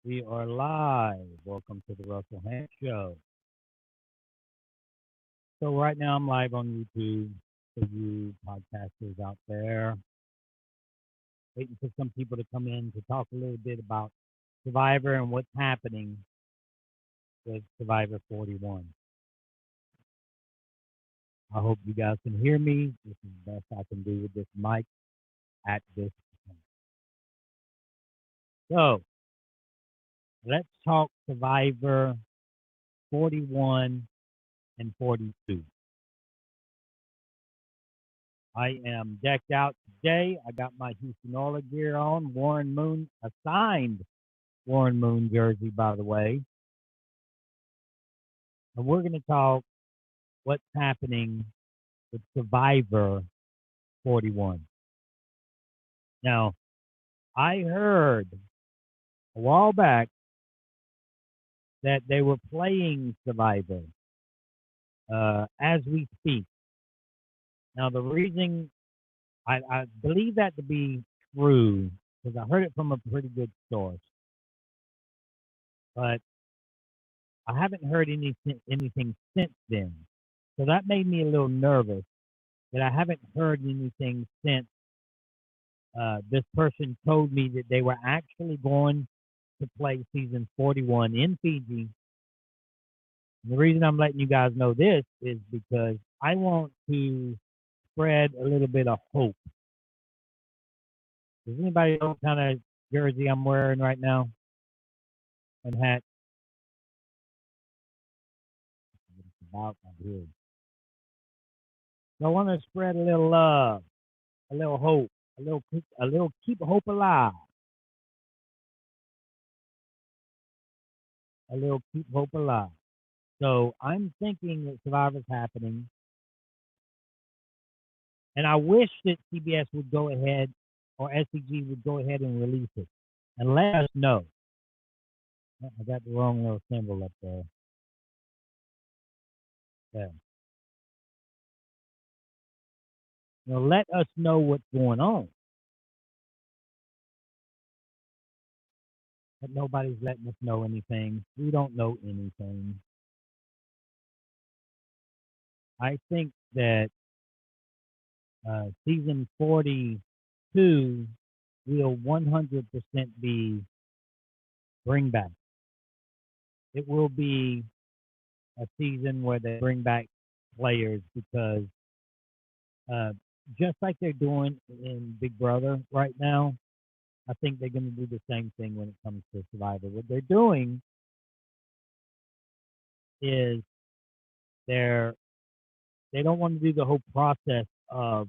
We are live. Welcome to the Russell Hantz Show. So right now I'm live on YouTube for you podcasters out there, waiting for some people to come in to talk a little bit about Survivor and what's happening with Survivor 41. I hope you guys can hear me. This is the best I can do with this mic at this point. So let's talk Survivor 41 and 42. I am decked out today. I got my Houston Oilers gear on. Warren Moon, a signed Warren Moon jersey, by the way. And we're going to talk what's happening with Survivor 41. Now, I heard a while back that they were playing Survivor as we speak. Now, the reason I believe that to be true, because I heard it from a pretty good source, but I haven't heard anything since then. So that made me a little nervous that I haven't heard anything since this person told me that they were actually going to play season 41 in Fiji. And the reason I'm letting you guys know this is because I want to spread a little bit of hope. Does anybody know what kind of jersey I'm wearing right now and hat? It's about my beard. So I want to spread a little love, a little hope, a little keep hope alive, a little keep hope alive. So I'm thinking that Survivor's happening, and I wish that CBS would go ahead or SCG would go ahead and release it and let us know. I got the wrong little symbol up there. Yeah. Let us know what's going on. But nobody's letting us know anything. We don't know anything. I think that season 42 will 100% be bring back. It will be a season where they bring back players because just like they're doing in Big Brother right now, I think they're going to do the same thing when it comes to Survivor. What they're doing is they don't want to do the whole process of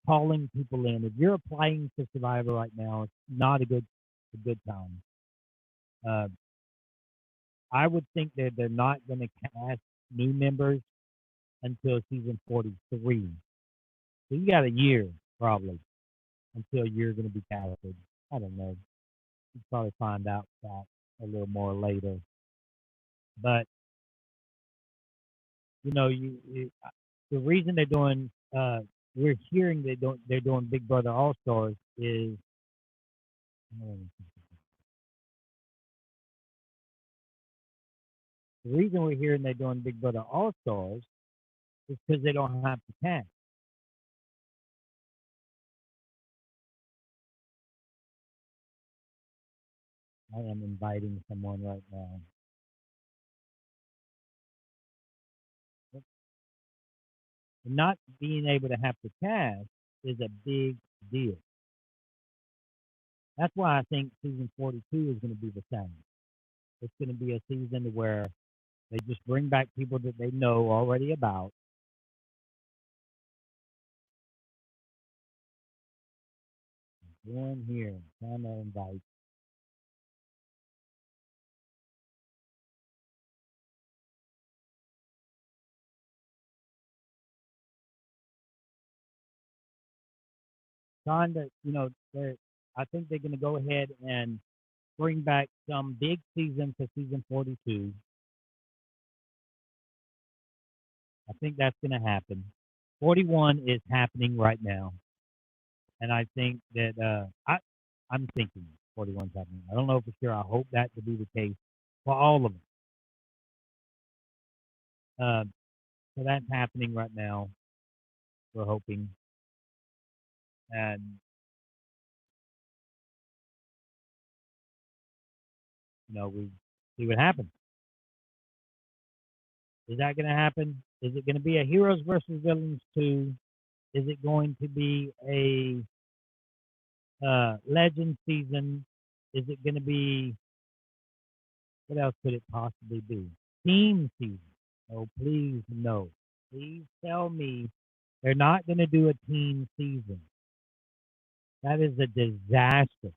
calling people in. If you're applying to Survivor right now, it's not a good time. Uh, I would think that they're not going to cast new members until season 43. So you got a year probably until you're going to be casted. I don't know. You'll probably find out that a little more later. But the reason they're doing we're hearing they're doing Big Brother All Stars is the reason we're hearing they're doing Big Brother All Stars is because they don't have to cast. I am inviting someone right now. Not being able to have to cast is a big deal. That's why I think season 42 is going to be the same. It's going to be a season where they just bring back people that they know already about. One here, trying to invite. Trying to, I think they're going to go ahead and bring back some big season for season 42. I think that's going to happen. 41 is happening right now. And I think that I'm thinking 41's happening. I don't know for sure. I hope that to be the case for all of them. So that's happening right now. We're hoping, and we see what happens. Is that going to happen? Is it going to be a heroes versus villains 2? Is it going to be a legend season? Is it going to be, what else could it possibly be? Team season? Oh, please no. Please tell me they're not going to do a team season. That is a disaster.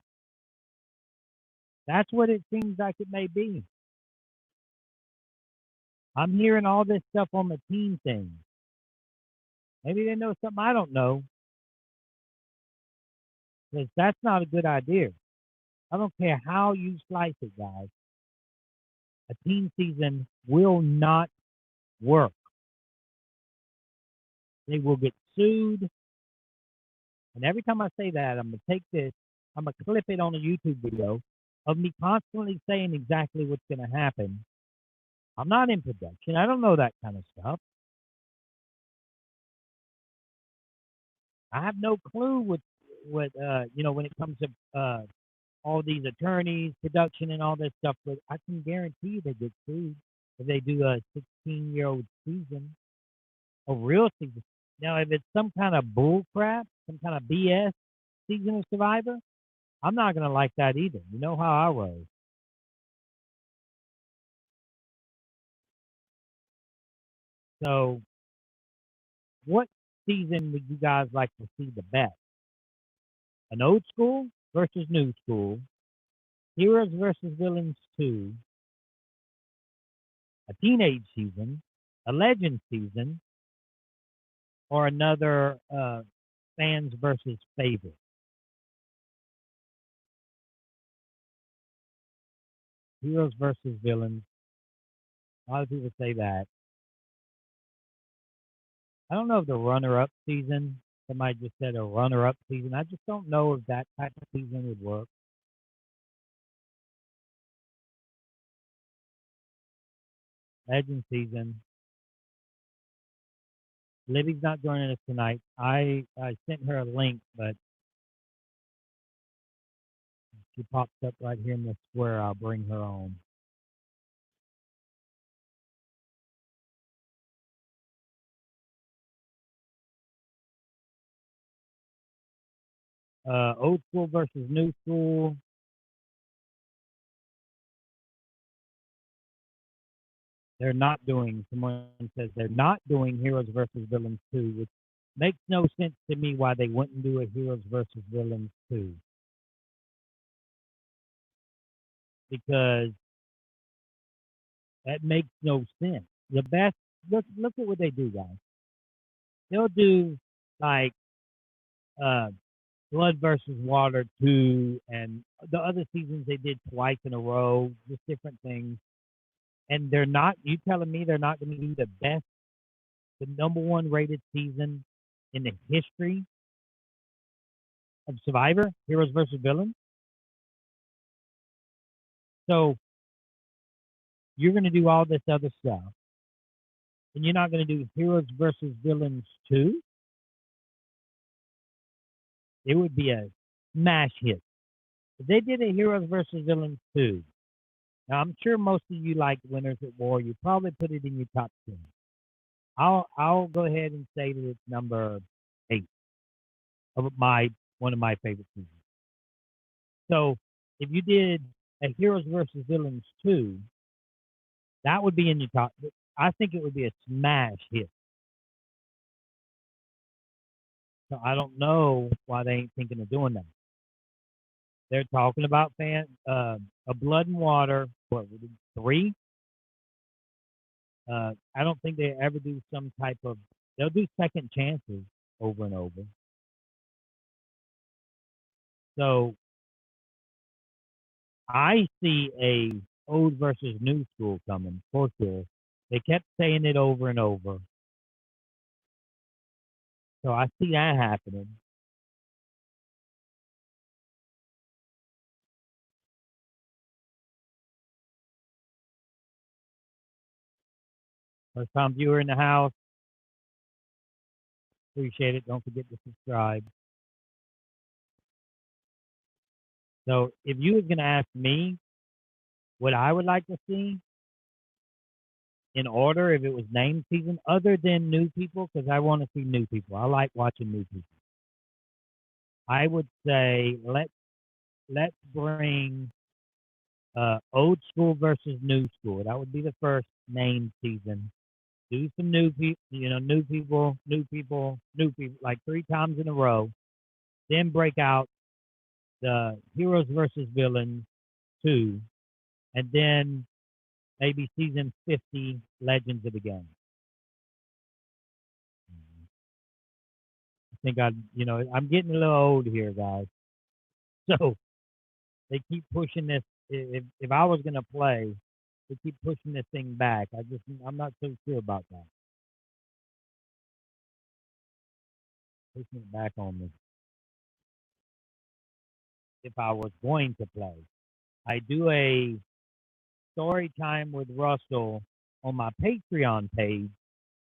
That's what it seems like it may be. I'm hearing all this stuff on the team thing. Maybe they know something I don't know. Because that's not a good idea. I don't care how you slice it, guys. A team season will not work. They will get sued. And every time I say that, I'm going to take this, I'm going to clip it on a YouTube video of me constantly saying exactly what's going to happen. I'm not in production. I don't know that kind of stuff. I have no clue what when it comes to all these attorneys, production, and all this stuff. But I can guarantee you they get sued if they do a 16-year-old season, a real season. Now, if it's some kind of bull crap, some kind of BS season of Survivor, I'm not gonna like that either. You know how I roll. So, what season would you guys like to see the best? An old school versus new school, heroes versus villains 2, a teenage season, a legend season, or another fans versus favorite? Heroes versus villains. A lot of people say that. I don't know if the runner-up season. Somebody just said a runner-up season. I just don't know if that type of season would work. Legend season. Libby's not joining us tonight. I sent her a link, but she pops up right here in the square. I'll bring her on. Old school versus new school. They're not doing. Someone says they're not doing heroes versus villains 2, which makes no sense to me why they wouldn't do a heroes versus villains 2. Because that makes no sense. The best look at what they do, guys. They'll do like uh Blood versus Water 2 and the other seasons they did twice in a row, just different things. And they're not, you telling me they're not going to do the best, the number one rated season in the history of Survivor, Heroes versus Villains? So you're going to do all this other stuff, and you're not going to do Heroes versus Villains 2? It would be a smash hit. If they did a Heroes versus Villains 2, now I'm sure most of you like Winners at War. You probably put it in your top 10. I'll go ahead and say that it's number 8 of one of my favorite seasons. So if you did a Heroes versus Villains 2, that would be in your top. I think it would be a smash hit. So I don't know why they ain't thinking of doing that. They're talking about a Blood and Water, what, 3? I don't think they ever do some type of, they'll do second chances over and over. So I see a old versus new school coming for sure. They kept saying it over and over. So I see that happening. First time viewer in the house, appreciate it. Don't forget to subscribe. So if you was gonna ask me what I would like to see in order, if it was name season, other than new people, because I want to see new people. I like watching new people. I would say let's bring old school versus new school. That would be the first name season. Do some new people, new people, like 3 times in a row. Then break out the heroes versus villains 2, and then maybe season 50 Legends of the Game. I think I'm getting a little old here, guys. So they keep pushing this. If I was gonna play, they keep pushing this thing back. I'm not so sure about that. Pushing it back on me. If I was going to play, I do a story time with Russell on my Patreon page,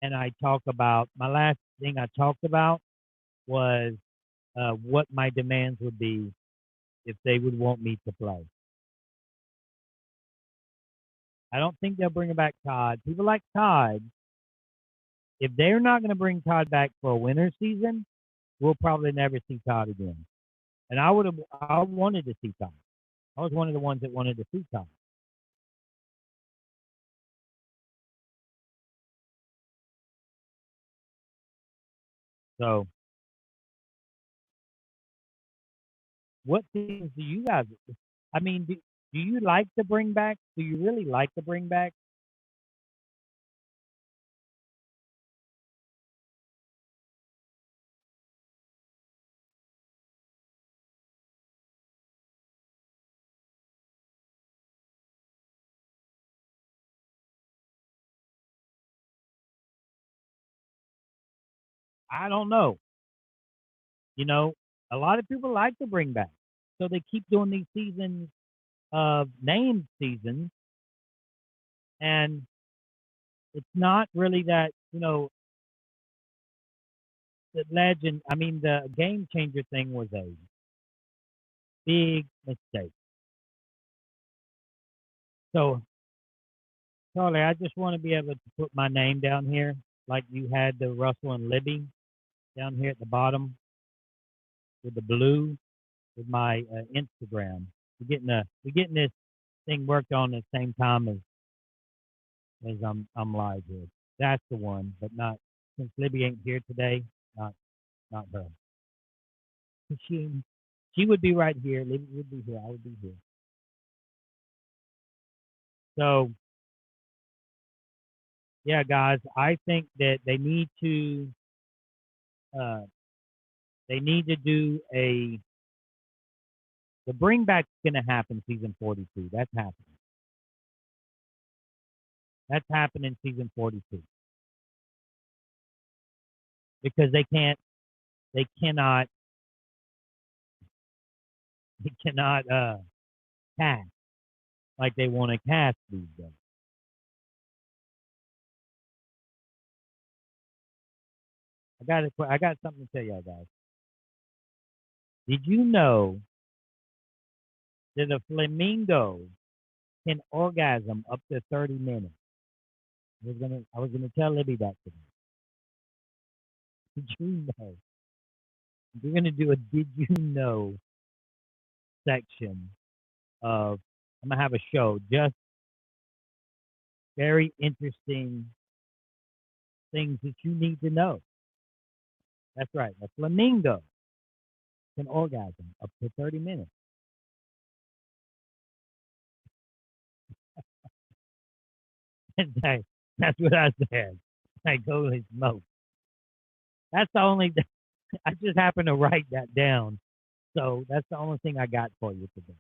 and I talk about my last thing I talked about was what my demands would be if they would want me to play. I don't think they'll bring back Todd. People like Todd. If they're not going to bring Todd back for a winter season, we'll probably never see Todd again. And I wanted to see Todd. I was one of the ones that wanted to see Todd. So, what things do you guys? I mean, do you like to bring back? Do you really like to bring back? I don't know. You know, a lot of people like to bring back, so they keep doing these seasons of named seasons, and it's not really that the legend. I mean, the game changer thing was a big mistake. So, Charlie, I just want to be able to put my name down here, like you had the Russell and Libby down here at the bottom with the blue with my Instagram. We're getting this thing worked on at the same time as I'm live here. That's the one, but not since Libby ain't here today. Not her. She she would be right here. Libby would be here. I would be here. So yeah, guys, I think that uh, they need to do the bring back's gonna happen season 42. That's happening. That's happening season 42 because they cannot they cannot cast like they want to cast these days. I got something to tell y'all guys. Did you know that a flamingo can orgasm up to 30 minutes? I was gonna tell Libby that today. Did you know? We're gonna do a did you know section of I'm gonna have a show, just very interesting things that you need to know. That's right. A flamingo can orgasm up to 30 minutes. That's what I said. Like, holy smoke. That's the only, I just happened to write that down. So that's the only thing I got for you today.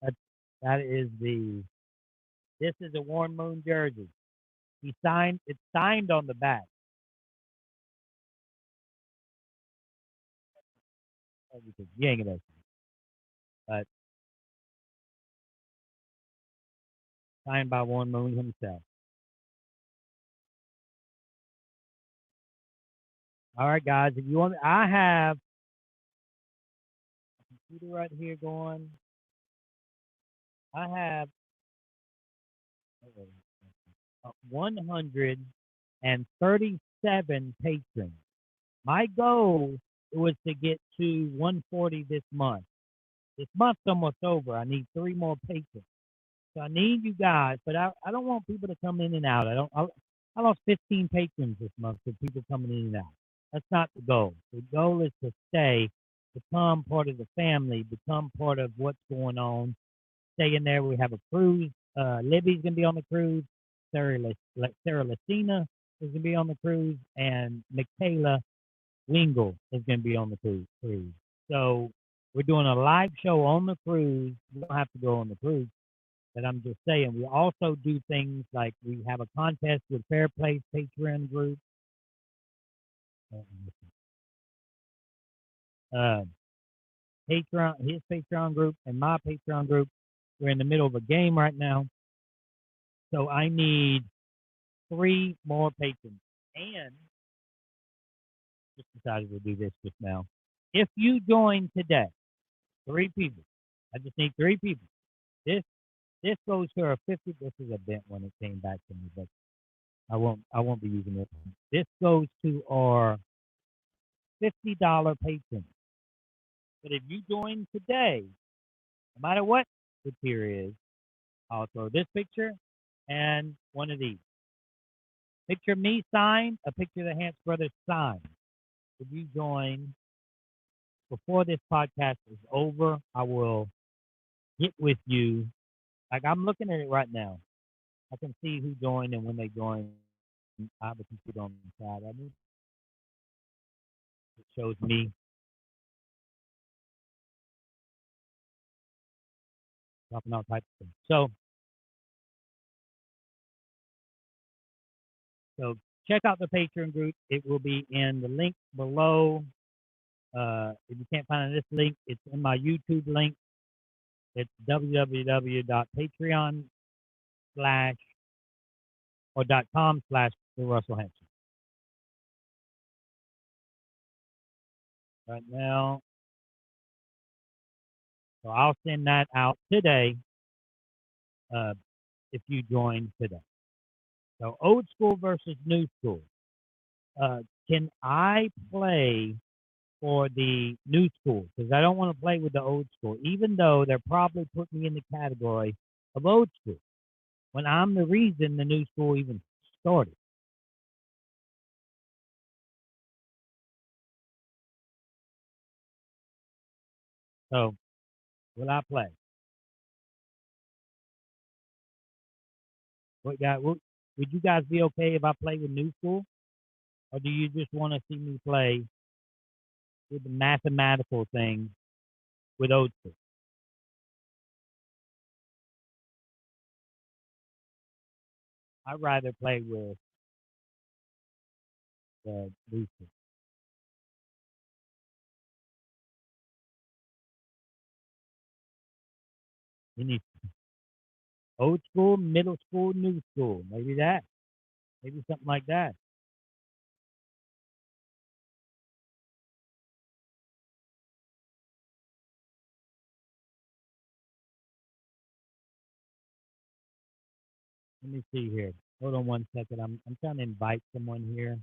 That, that is this is a Warren Moon jersey. It's signed on the back. Everything. You ain't gonna see. But signed by Warren Moon himself. All right, guys. If you want, I have a computer right here going. I have 137 patrons. My goal was to get to 140 this month. This month's almost over. I need three more patrons. So I need you guys, but I don't want people to come in and out. I lost 15 patrons this month for people coming in and out. That's not the goal. The goal is to stay, become part of the family, become part of what's going on. Stay in there. We have a cruise. Libby's gonna be on the cruise. Sarah Lucina is gonna be on the cruise, and Michaela Wingle is gonna be on the cruise. So we're doing a live show on the cruise. You don't have to go on the cruise. But I'm just saying, we also do things like we have a contest with Fair Place Patreon group. Uh, Patreon, his Patreon group, and my Patreon group. We're in the middle of a game right now, so I need three more patrons. And just decided to do this just now. If you join today, three people. I just need three people. This this goes to our 50. This is a bent one. It came back to me, but I won't be using it. This goes to our $50 patrons. But if you join today, no matter what the tier is, I'll throw this picture and one of these. Picture me signed, a picture of the Hantz brothers signed. If you join before this podcast is over, I will get with you. Like I'm looking at it right now. I can see who joined and when they joined. I have a computer on the side of me. It shows me dropping all types of things. So check out the Patreon group. It will be in the link below. If you can't find this link, it's in my YouTube link. It's www.patreon slash or .com slash the Russell Hanson. Right now, so I'll send that out today uh, if you join today. So old school versus new school. Uh, can I play for the new school? Because I don't want to play with the old school, even though they're probably putting me in the category of old school when I'm the reason the new school even started. So will I play? Would you guys be okay if I play with new school? Or do you just want to see me play with the mathematical thing with old school? I'd rather play with the new school. Any old school, middle school, new school. Maybe that. Maybe something like that. Let me see here. Hold on one second. I'm trying to invite someone here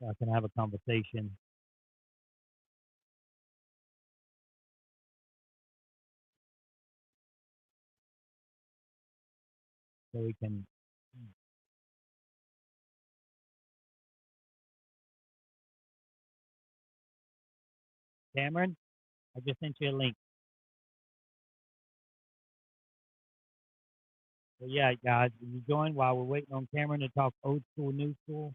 so I can have a conversation so we can. Cameron, I just sent you a link. So yeah, guys, if you join while we're waiting on Cameron to talk old school, new school.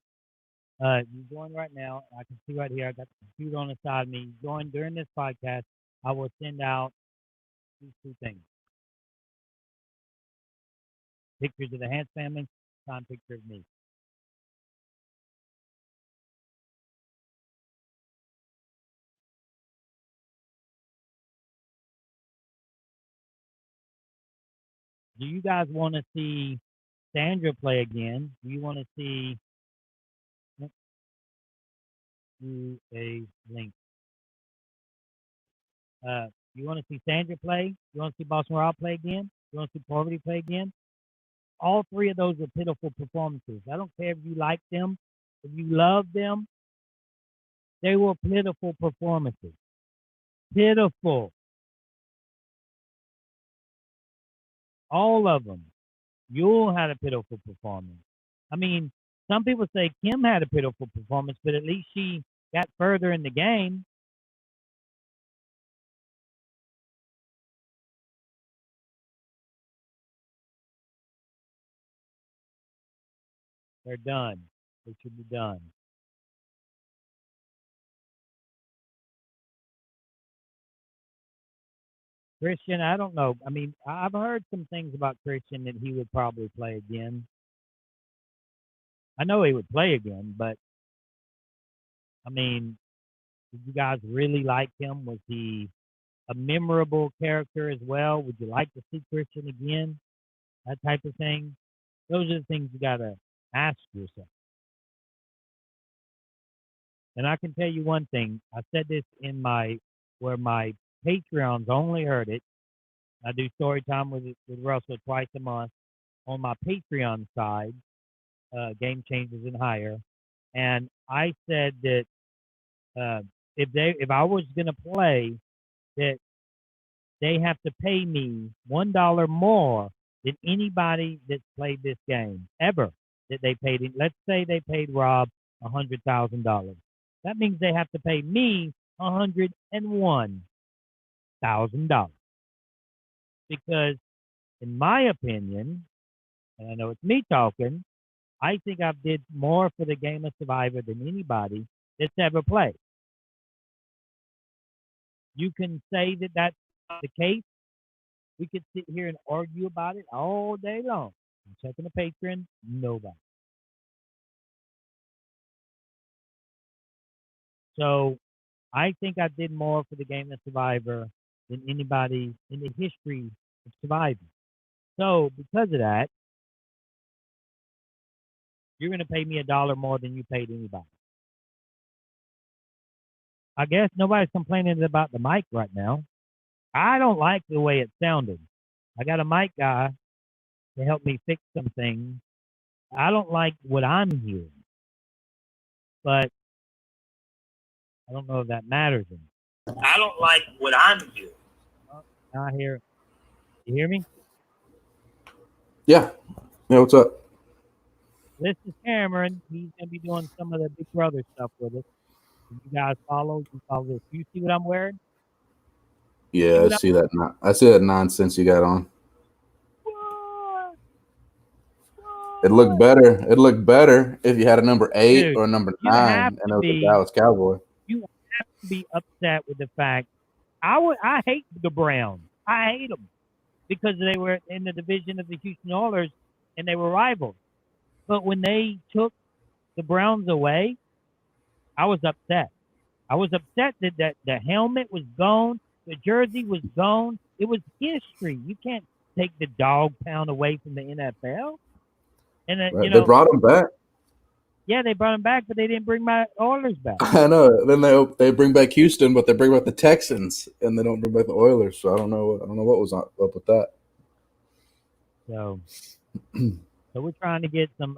You join right now. I can see right here. I got the computer on the side of me. Join during this podcast. I will send out these two things: pictures of the Hantz family, signed picture of me. Do you guys want to see Sandra play again? Do you want to see a link? You want to see Sandra play? You want to see Boston Rob play again? You want to see Poverty play again? All three of those are pitiful performances. I don't care if you like them, if you love them. They were pitiful performances. Pitiful. All of them. Yule had a pitiful performance. I mean, some people say Kim had a pitiful performance, but at least she got further in the game. They're done. They should be done. Christian, I don't know. I mean, I've heard some things about Christian that he would probably play again. I know he would play again, but I mean, did you guys really like him? Was he a memorable character as well? Would you like to see Christian again? That type of thing. Those are the things you gotta ask yourself. And I can tell you one thing. I said this in where my Patreons only heard it. I do story time with Russell twice a month on my Patreon side, Game Changers and Higher. And I said that if I was gonna play, that they have to pay me $1 more than anybody that's played this game ever. That they paid him. Let's say they paid Rob $100,000. That means they have to pay me $101,000 because, in my opinion, and I know it's me talking, I think I've did more for the game of Survivor than anybody that's ever played. You can say that that's not the case. We could sit here and argue about it all day long. I'm checking the patron, nobody. So I think I did more for the game of Survivor than anybody in the history of Survivor. So because of that, you're going to pay me $1 more than you paid anybody. I guess nobody's complaining about the mic right now. I don't like the way it sounded. I got a mic guy to help me fix some things. I don't like what I'm hearing, but I don't know if that matters. I don't like what I'm hearing. I hear. You hear me? Yeah. Yeah, what's up? This is Cameron. He's gonna be doing some of the Big Brother stuff with us. If you guys follow, you follow this. You see what I'm wearing? Yeah, I see that. I see that nonsense you got on. What? It looked better. It looked better if you had a number 8 Dude, or a number you have 9, and to it was a be. Dallas Cowboy. You have to be upset with the fact. I hate the Browns. I hate them because they were in the division of the Houston Oilers and they were rivals. But when they took the Browns away, I was upset. I was upset that the helmet was gone, the jersey was gone. It was history. You can't take the dog pound away from the NFL. And Right. They brought him back. Yeah, they brought him back, but they didn't bring my Oilers back. I know. Then they bring back Houston, but they bring back the Texans, and they don't bring back the Oilers. So I don't know. I don't know what was up with that. So we're trying to get some.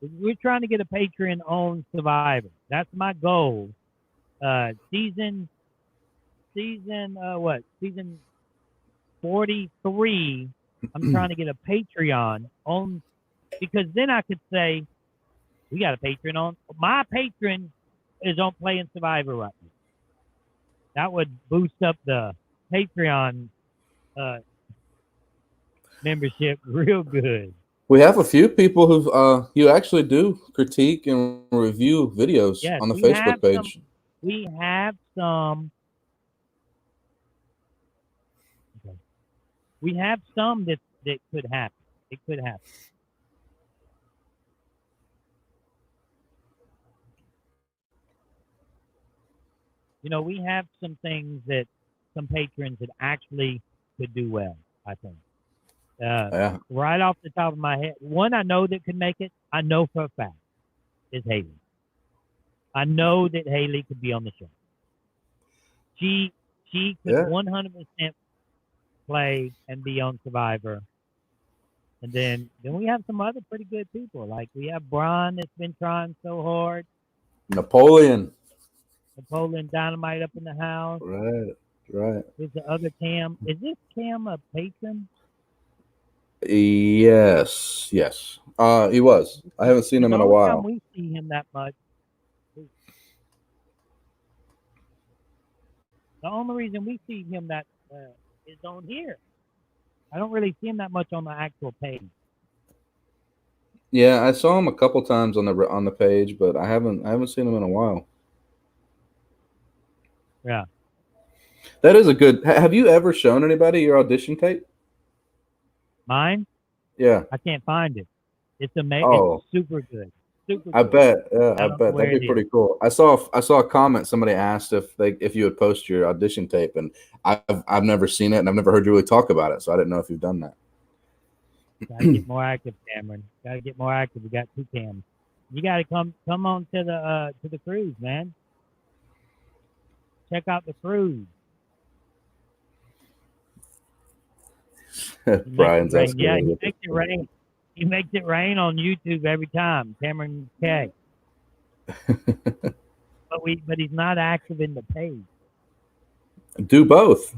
We're trying to get a Patreon on Survivor. That's my goal. Season 43. I'm trying to get a Patreon on because then I could say we got a patron on. My patron is on playing Survivor right now. That would boost up the Patreon membership real good. We have a few people who you actually do critique and review videos Yes, on the Facebook page. We have some. Okay. We have some that could happen. It could happen. We have some things that some patrons that actually could do well, I think. Yeah. Right off the top of my head, one I know that could make it, I know for a fact, is Haley. I know that Haley could be on the show. She could Yeah. 100% play and be on Survivor. And then we have some other pretty good people. Like we have Brian that's been trying so hard. Napoleon. Napoleon Dynamite up in the house. Right. Right. There's the other Cam. Is this Cam a patron? Yes. Yes. He was. I haven't seen him The in a only time while. we see him that much, the only reason we see him that is on here. I don't really see him that much on the actual page. Yeah, I saw him a couple times on the page, but I haven't seen him in a while. Yeah. That is a good. Have you ever shown anybody your audition tape? Mine? Yeah. I can't find it. It's amazing. Oh, It's super good. Super I good. bet. Yeah, I I don't know bet where that'd it be is. pretty cool. I saw a comment. Somebody asked if you would post your audition tape, and I've never seen it, and I've never heard you really talk about it, so I didn't know if you've done that. Gotta get more active, Cameron. Gotta get more active. We got two cams. You gotta come on to the cruise, man. Check out the cruise. He makes it Brian's rain. asking Yeah, me he what makes it rain. He makes it rain on YouTube every time, Cameron K. But he's not active in the page. Do both.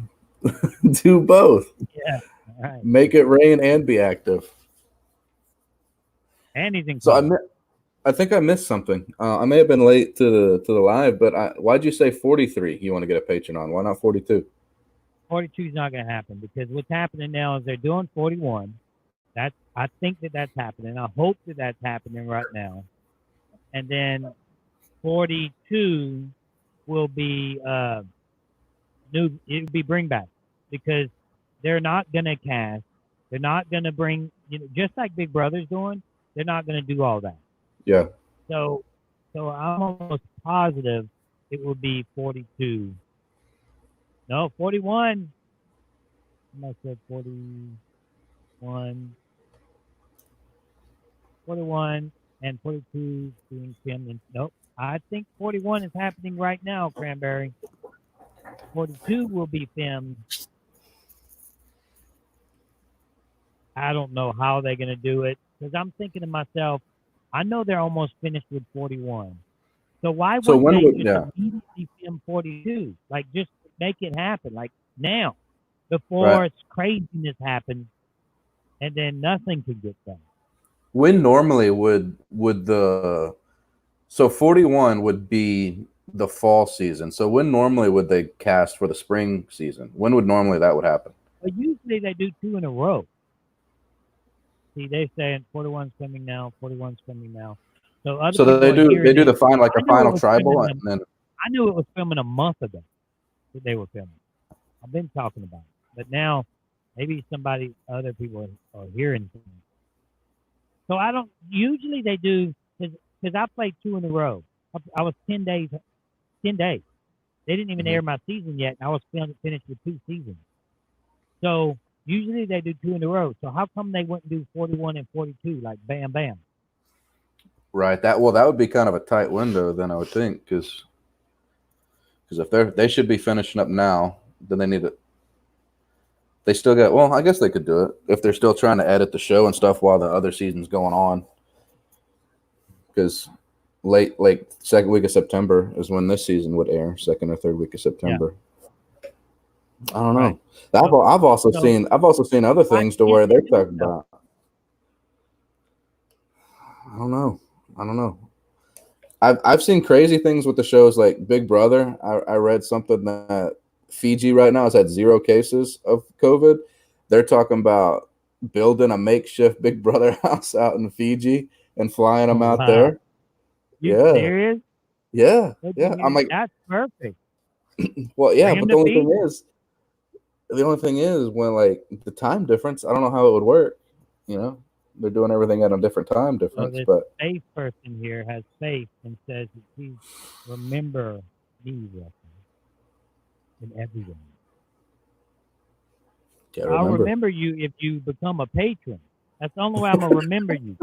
Do both. Yeah, all right. Make it rain and be active. And he's in So college. I think I missed something. I may have been late to the live, but why'd you say 43? You want to get a patron on? Why not 42? 42 is not going to happen because what's happening now is they're doing 41. I think that's happening. I hope that that's happening right now. And then 42 will be new. It'll be bring back because they're not going to cast. They're not going to bring just like Big Brother's doing. They're not going to do all that. Yeah. So I'm almost positive it will be 42. No, 41. I said 41. 41 and 42 being filmed. And nope, I think 41 is happening right now, Cranberry. 42 will be filmed. I don't know how they're going to do it because I'm thinking to myself, I know they're almost finished with 41. So why So wouldn't when they would just yeah immediately film 42? Like just make it happen, like now, before right? craziness happens, and then nothing can get done. When normally would the so 41 would be the fall season. So when normally would they cast for the spring season? When would normally that would happen? But usually they do two in a row. See, they're saying 41's coming now, 41's coming now. So other So people they are do hearing it. the final like I a knew it final was tribal, filming. and then I knew it was filming a month ago that they were filming. I've been talking about it, but now maybe other people are hearing things. So I don't. Usually they do because I played two in a row. I was 10 days. 10 days. They didn't even air my season yet. And I was finished with two seasons. So usually they do two in a row. So how come they wouldn't do 41 and 42 like bam bam? right that would be kind of a tight window then I would think because if they should be finishing up now, then they need to. They still got. Well, I guess they could do it if they're still trying to edit the show and stuff while the other season's going on. Because late second week of September is when this season would air. Second or third week of September. Yeah. I don't know. Right. I've also seen other things to where they're talking about. I don't know. I've seen crazy things with the shows like Big Brother. I read something that Fiji right now has had 0 cases of COVID. They're talking about building a makeshift Big Brother house out in Fiji and flying them out there. You serious? Yeah. I'm like, that's perfect. Well, yeah, but the only thing is when like the time difference, I don't know how it would work. They're doing everything at a different time difference. So but safe person here has faith and says, "Please remember me in everything." Can't I'll remember. remember you if you become a patron. That's the only way I'm gonna remember you.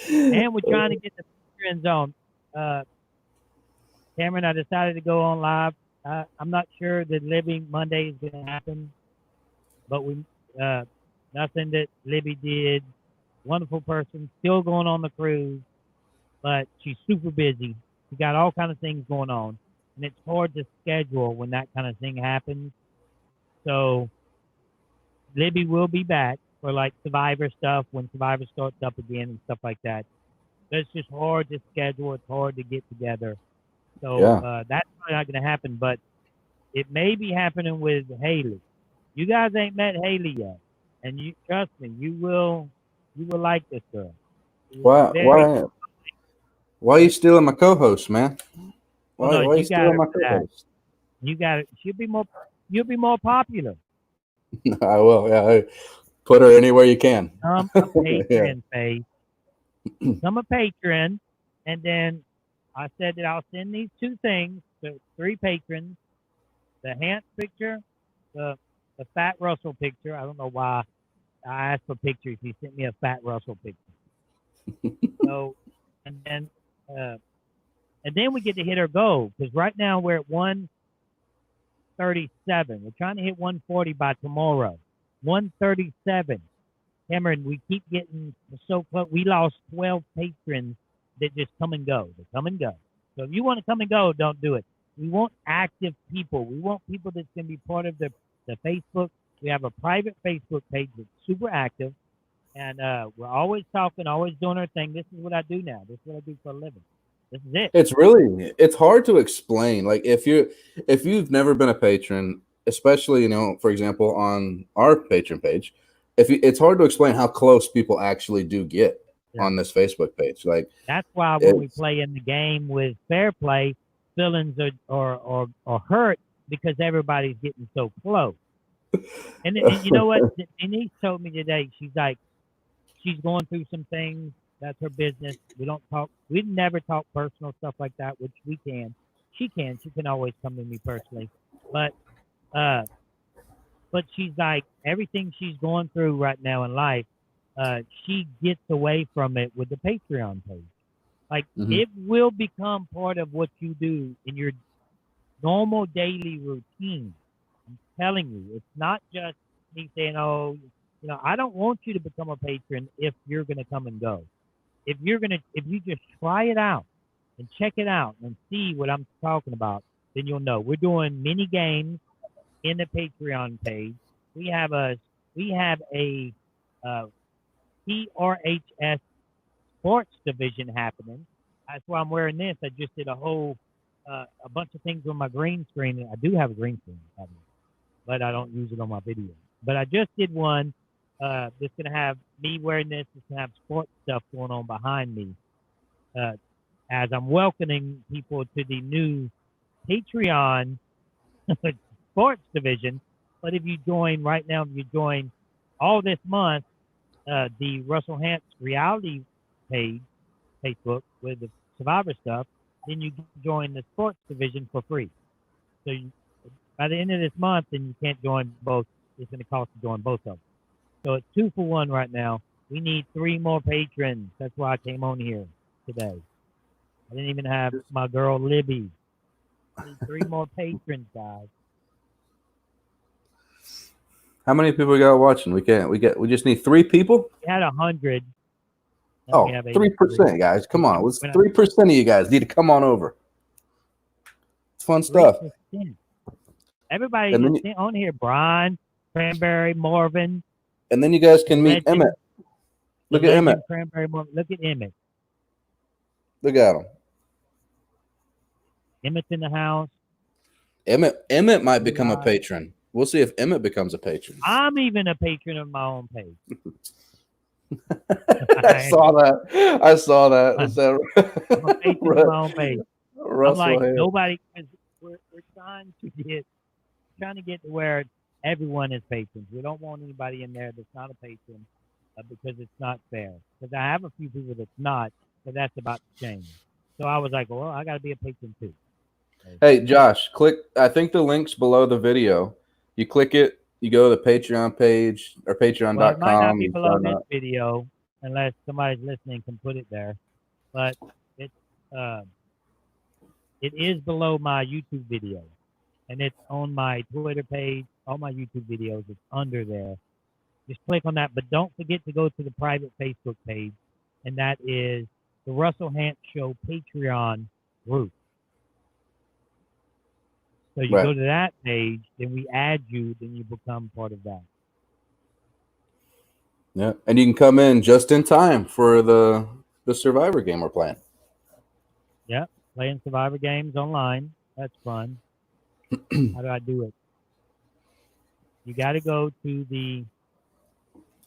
And we're trying to get the patrons on. Cameron, I decided to go on live. I'm not sure that Libby Monday is going to happen, but nothing that Libby did. Wonderful person, still going on the cruise, but she's super busy. She got all kind of things going on, and it's hard to schedule when that kind of thing happens. So Libby will be back for like Survivor stuff when Survivor starts up again and stuff like that. But it's just hard to schedule. It's hard to get together. So that's probably not going to happen, but it may be happening with Haley. You guys ain't met Haley yet, and you trust me, you will like this girl. Why are you stealing my co-host, man? Why are you stealing my co-host? You got it. You'll be more popular. I will. Yeah, put her anywhere you can. Become a Patreon face. Become a patron, and then I said that I'll send these two things to 3 patrons: the Hantz picture, the Fat Russell picture. I don't know why I asked for pictures. He sent me a Fat Russell picture. So, and then we get to hit our goal, because right now we're at 137. We're trying to hit 140 by tomorrow. 137. Cameron, we keep getting so close. We lost 12 patrons that just come and go. They come and go. So if you want to come and go, don't do it. We want active people. We want people that's going to be part of the Facebook. We have a private Facebook page that's super active, and we're always talking, always doing our thing. This is what I do now. This is what I do for a living. This is it. It's hard to explain. Like if you've never been a patron, especially for example on our patron page, it's hard to explain how close people actually do get on this Facebook page. Like that's why when we play in the game with fair play, feelings are hurt because everybody's getting so close. And you know what? Denise told me today. She's like, she's going through some things. That's her business. We don't talk. We never talk personal stuff like that, which we can. She can. She can always come to me personally. But she's like, everything she's going through right now in life, she gets away from it with the Patreon page. Like it will become part of what you do in your normal daily routine. I'm telling you, it's not just me saying, "Oh, I don't want you to become a patron if you're going to come and go. If you just try it out and check it out and see what I'm talking about, then you'll know." We're doing mini games in the Patreon page. We have a TRHS sports division happening. That's why I'm wearing this. I just did a bunch of things on my green screen. I do have a green screen, but I don't use it on my video. But I just did one that's going to have me wearing this. It's going to have sports stuff going on behind me as I'm welcoming people to the new Patreon sports division. But if you join right now, if you join all this month, the Russell Hantz reality page, Facebook, with the Survivor stuff, then you join the sports division for free. So by the end of this month, then you can't join both. It's going to cost to join both of them. So it's 2 for 1 right now. We need 3 more patrons. That's why I came on here today. I didn't even have my girl Libby. I need 3 more patrons, guys. How many people we got watching? We just need 3 people? We had 100. Oh, 3%, guys. Come on. 3% of you guys need to come on over. It's fun stuff. 3%. Everybody just on here. Brian, Cranberry, Marvin. And then you guys can meet Emmett. Look at Emmett. Cranberry, Marvin. Look at Emmett. Look at him. Emmett's in the house. Emmett might become a patron. We'll see if Emmett becomes a patron. I'm even a patron of my own page. I saw that. I'm a patron of my own page. Russell, I'm like, nobody, because we're trying to get to where everyone is patrons. We don't want anybody in there that's not a patron because it's not fair. Because I have a few people that's not, but that's about to change. So I was like, well, I got to be a patron too. Hey, Josh, click. I think the link's below the video. You click it. You go to the Patreon page or Well, it might not patreon.com. be You below sign this up. video unless somebody's listening can put it there. But it uh, it is below my YouTube video, and it's on my Twitter page. All my YouTube videos, it's under there. Just click on that, but don't forget to go to the private Facebook page, and that is the Russell Hantz Show Patreon group. So you go Right. to that page, then we add you, then you become part of that. Yeah, and you can come in just in time for the Survivor game we're playing. Yep, playing Survivor games online. That's fun. How do I do it? You got to go to the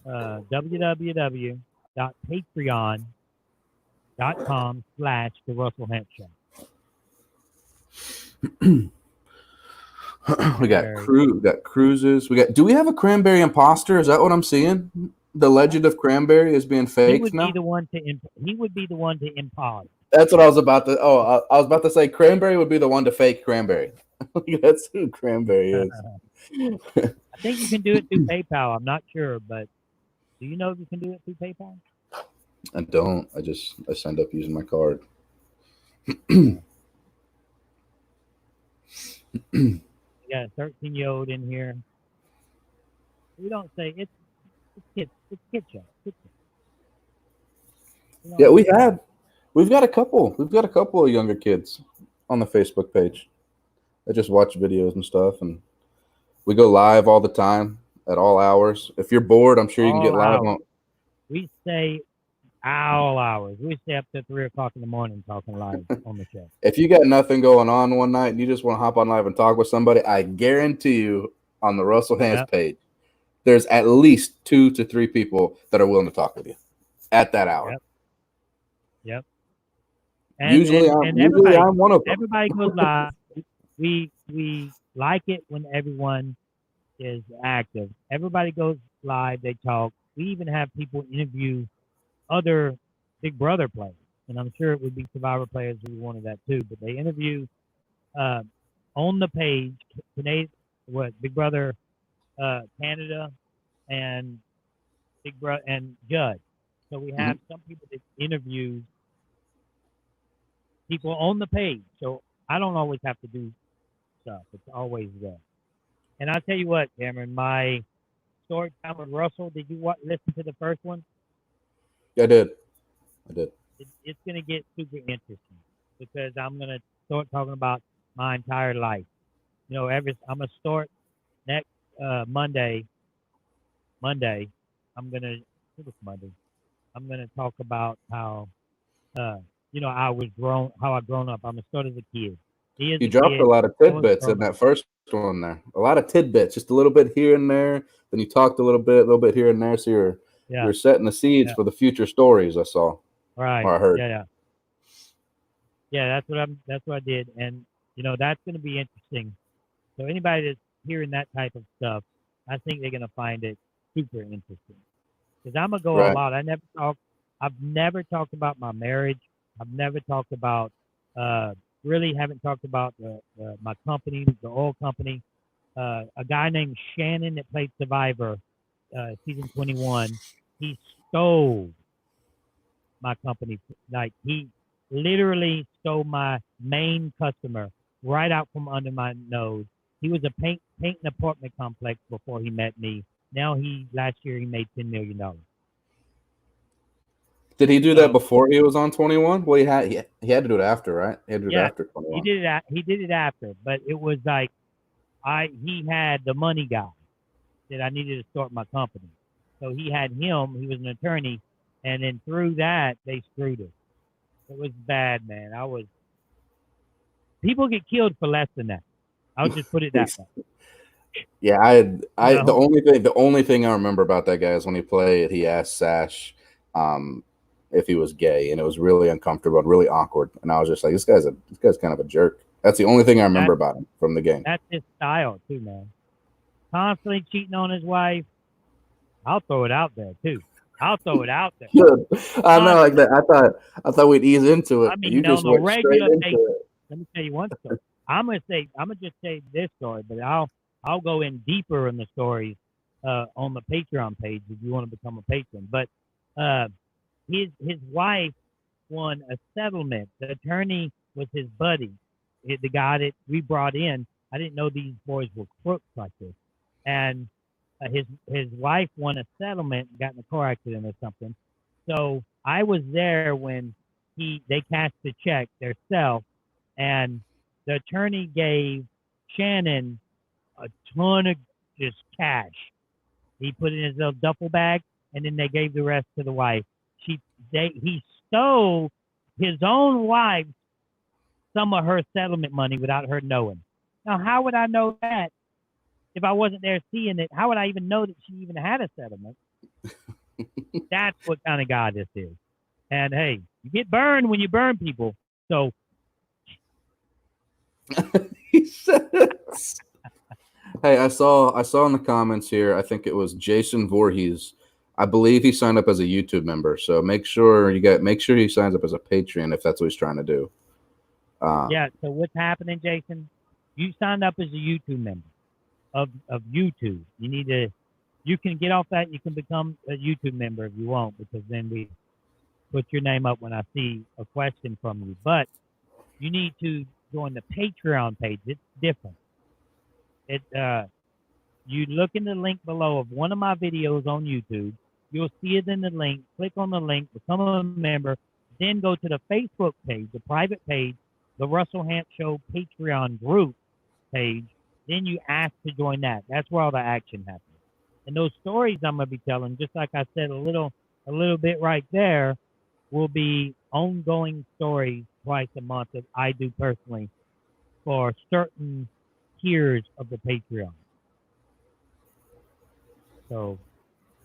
www.patreon.com/the Russell Hantz Show. We got cruises. Do we have a cranberry imposter? Is that what I'm seeing? The legend of cranberry is being faked He would now. be the one to impose. That's what I was about to. Oh, I was about to say cranberry would be the one to fake cranberry. That's who cranberry is. I think you can do it through PayPal. I'm not sure, but do you know if you can do it through PayPal? I don't. I signed up using my card. We got a 13-year-old in here. We don't say it's kids. It's kid show. Yeah, we've got a couple of younger kids on the Facebook page that just watch videos and stuff, and we go live all the time at all hours. If you're bored, I'm sure you can get live on. We stay all hours. We stay up to 3 o'clock in the morning talking live on the show. If you got nothing going on one night and you just want to hop on live and talk with somebody, I guarantee you on the Russell Hantz page, there's at least 2 to 3 people that are willing to talk with you at that hour. Yep. Usually I'm one of them. Everybody goes live. We like it when everyone is active. Everybody goes live. They talk. We even have people interview other Big Brother players, and I'm sure it would be Survivor players who wanted that too. But they interview on the page. Big Brother Canada and Big Brother and Judge. So we have some people that interview people on the page. So I don't always have to do stuff. It's always there. And I'll tell you what, Cameron, my story time with Russell, did you listen to the first one? I did. It's going to get super interesting because I'm going to start talking about my entire life. I'm going to start next Monday. I'm going to talk about how, how I've grown up. I'm going to start as a kid. You dropped a lot of tidbits in that first one there. A lot of tidbits, just a little bit here and there. Then you talked a little bit here and there. So you're setting the seeds for the future stories. I saw. Right. Or I heard. Yeah. That's what I did, and that's going to be interesting. So anybody that's hearing that type of stuff, I think they're going to find it super interesting. Because I'm gonna go a lot. I've never talked about my marriage. I've never talked about. Really haven't talked about my company, the oil company. A guy named Shannon that played Survivor, season 21. He stole my company. Like he literally stole my main customer right out from under my nose. He was a painting apartment complex before he met me. Now last year he made $10 million. Did he do that before he was on 21? Well, he had to do it after, right? He had to do it after 21. He did it after, but it was like he had the money guy that I needed to start my company. So he had him. He was an attorney, and then through that they screwed it. It was bad, man. People get killed for less than that. I'll just put it that way. Yeah, the only thing I remember about that guy is when he played, he asked Sash if he was gay, and it was really uncomfortable and really awkward. And I was just like, this guy's kind of a jerk. That's the only thing I remember about him from the game. That's his style too, man. Constantly cheating on his wife. I'll throw it out there too. I know, like that. I thought we'd ease into it. I mean, on a regular basis. Let me tell you one story. I'm gonna just say this story, but I'll go in deeper in the stories on the Patreon page if you want to become a patron. But uh, his wife won a settlement. The attorney was his buddy, the guy that we brought in. I didn't know these boys were crooks like this, and his wife won a settlement, got in a car accident or something. So I was there when they cashed the check themselves, and the attorney gave Shannon a ton of just cash. He put it in his little duffel bag, and then they gave the rest to the wife. He stole his own wife some of her settlement money without her knowing. Now, how would I know that if I wasn't there seeing it? How would I even know that she even had a settlement? That's what kind of guy this is. And hey, you get burned when you burn people. So He says. Hey, I saw in the comments here. I think it was Jason Voorhees. I believe he signed up as a YouTube member. So make sure he signs up as a Patreon if that's what he's trying to do. yeah. So what's happening, Jason? You signed up as a YouTube member of YouTube. You can get off that. You can become a YouTube member if you want, because then we put your name up when I see a question from you. But you need to join the Patreon page. It's different. You look in the link below of one of my videos on YouTube. You'll see it in the link. Click on the link, become a member, then go to the Facebook page, the private page, the Russell Hantz Show Patreon group page. Then you ask to join that. That's where all the action happens. And those stories I'm gonna be telling, just like I said a little bit right there, will be ongoing stories twice a month that I do personally for certain tiers of the Patreon. So,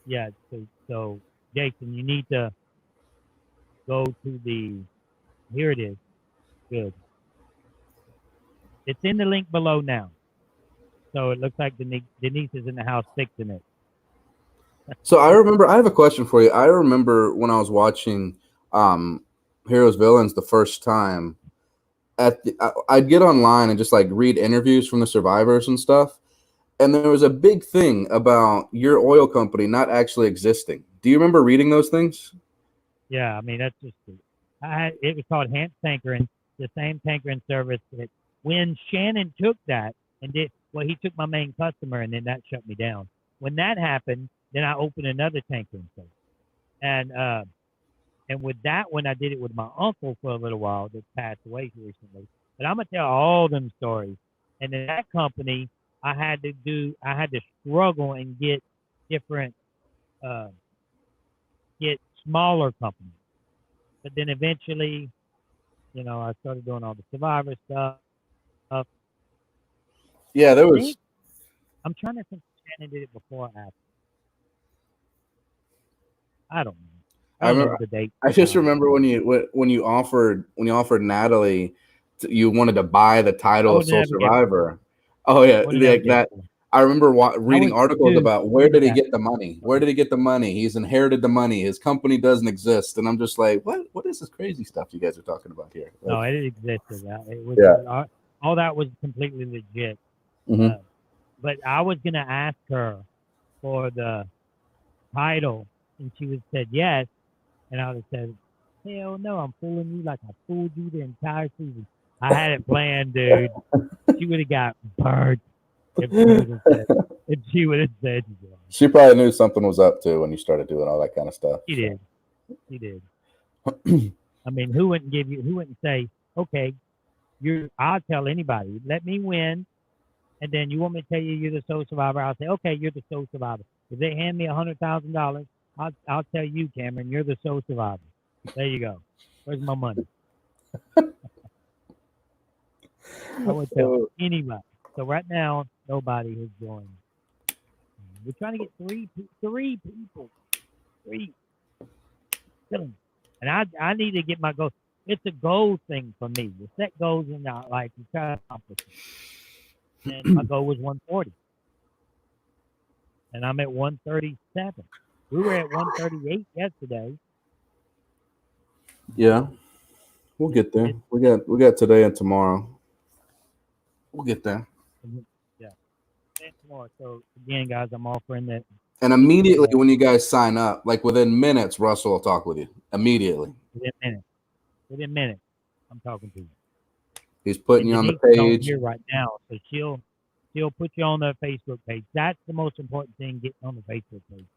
yeah. So Jason, you need to go to here it is. Good. It's in the link below now. So it looks like Denise is in the house fixing it. So I have a question for you. I remember when I was watching Heroes Villains the first time, I'd get online and just like read interviews from the survivors and stuff. And there was a big thing about your oil company not actually existing. Do you remember reading those things? Yeah, I mean, that's just it was called Hantz Tankering, the same tankering service that when Shannon took that and he took my main customer, and then that shut me down. When that happened, then I opened another tankering service. And with that one, I did it with my uncle for a little while that passed away recently. But I'm going to tell all them stories. And in that company, I had to struggle and get different, get smaller companies. But then eventually, I started doing all the survivor stuff. Yeah, there was. I'm trying to think Shannon did it before or after. I don't know. I remember the date. I just remember when you offered Natalie, you wanted to buy the title of Soul Survivor. Oh yeah, like that. I remember reading articles about where did he get the money? Where did he get the money? He's inherited the money. His company doesn't exist, and I'm just like, what is this crazy stuff you guys are talking about here? No, it existed. It was all that was completely legit. Mm-hmm. But I was gonna ask her for the title, and she would have said yes, and I would have said, hell no, I'm fooling you like I fooled you the entire season. I had it planned, dude. She would have got burnt if she would have said. She probably knew something was up too when you started doing all that kind of stuff. She did. I mean, who wouldn't say, okay, I'll tell anybody, let me win, and then you want me to tell you you're the sole survivor, I'll say, okay, you're the sole survivor. If they hand me $100,000, I'll tell you, Cameron, you're the sole survivor. There you go. Where's my money? I would tell anybody. So right now, nobody has joined. We're trying to get three people. Three. And I need to get my goal. It's a goal thing for me. You set goals in our life, you try to accomplish it. And my goal was 140. And I'm at 137. We were at 138 yesterday. Yeah. We'll get there. We got today and tomorrow. We'll get there. Yeah. And more. So again, guys, I'm offering that. And immediately when you guys sign up, like within minutes, Russell will talk with you. Immediately. Within minutes, I'm talking to you. He's putting And you on the Denise is on page. here right now, so she'll put you on the Facebook page. That's the most important thing, getting on the Facebook page.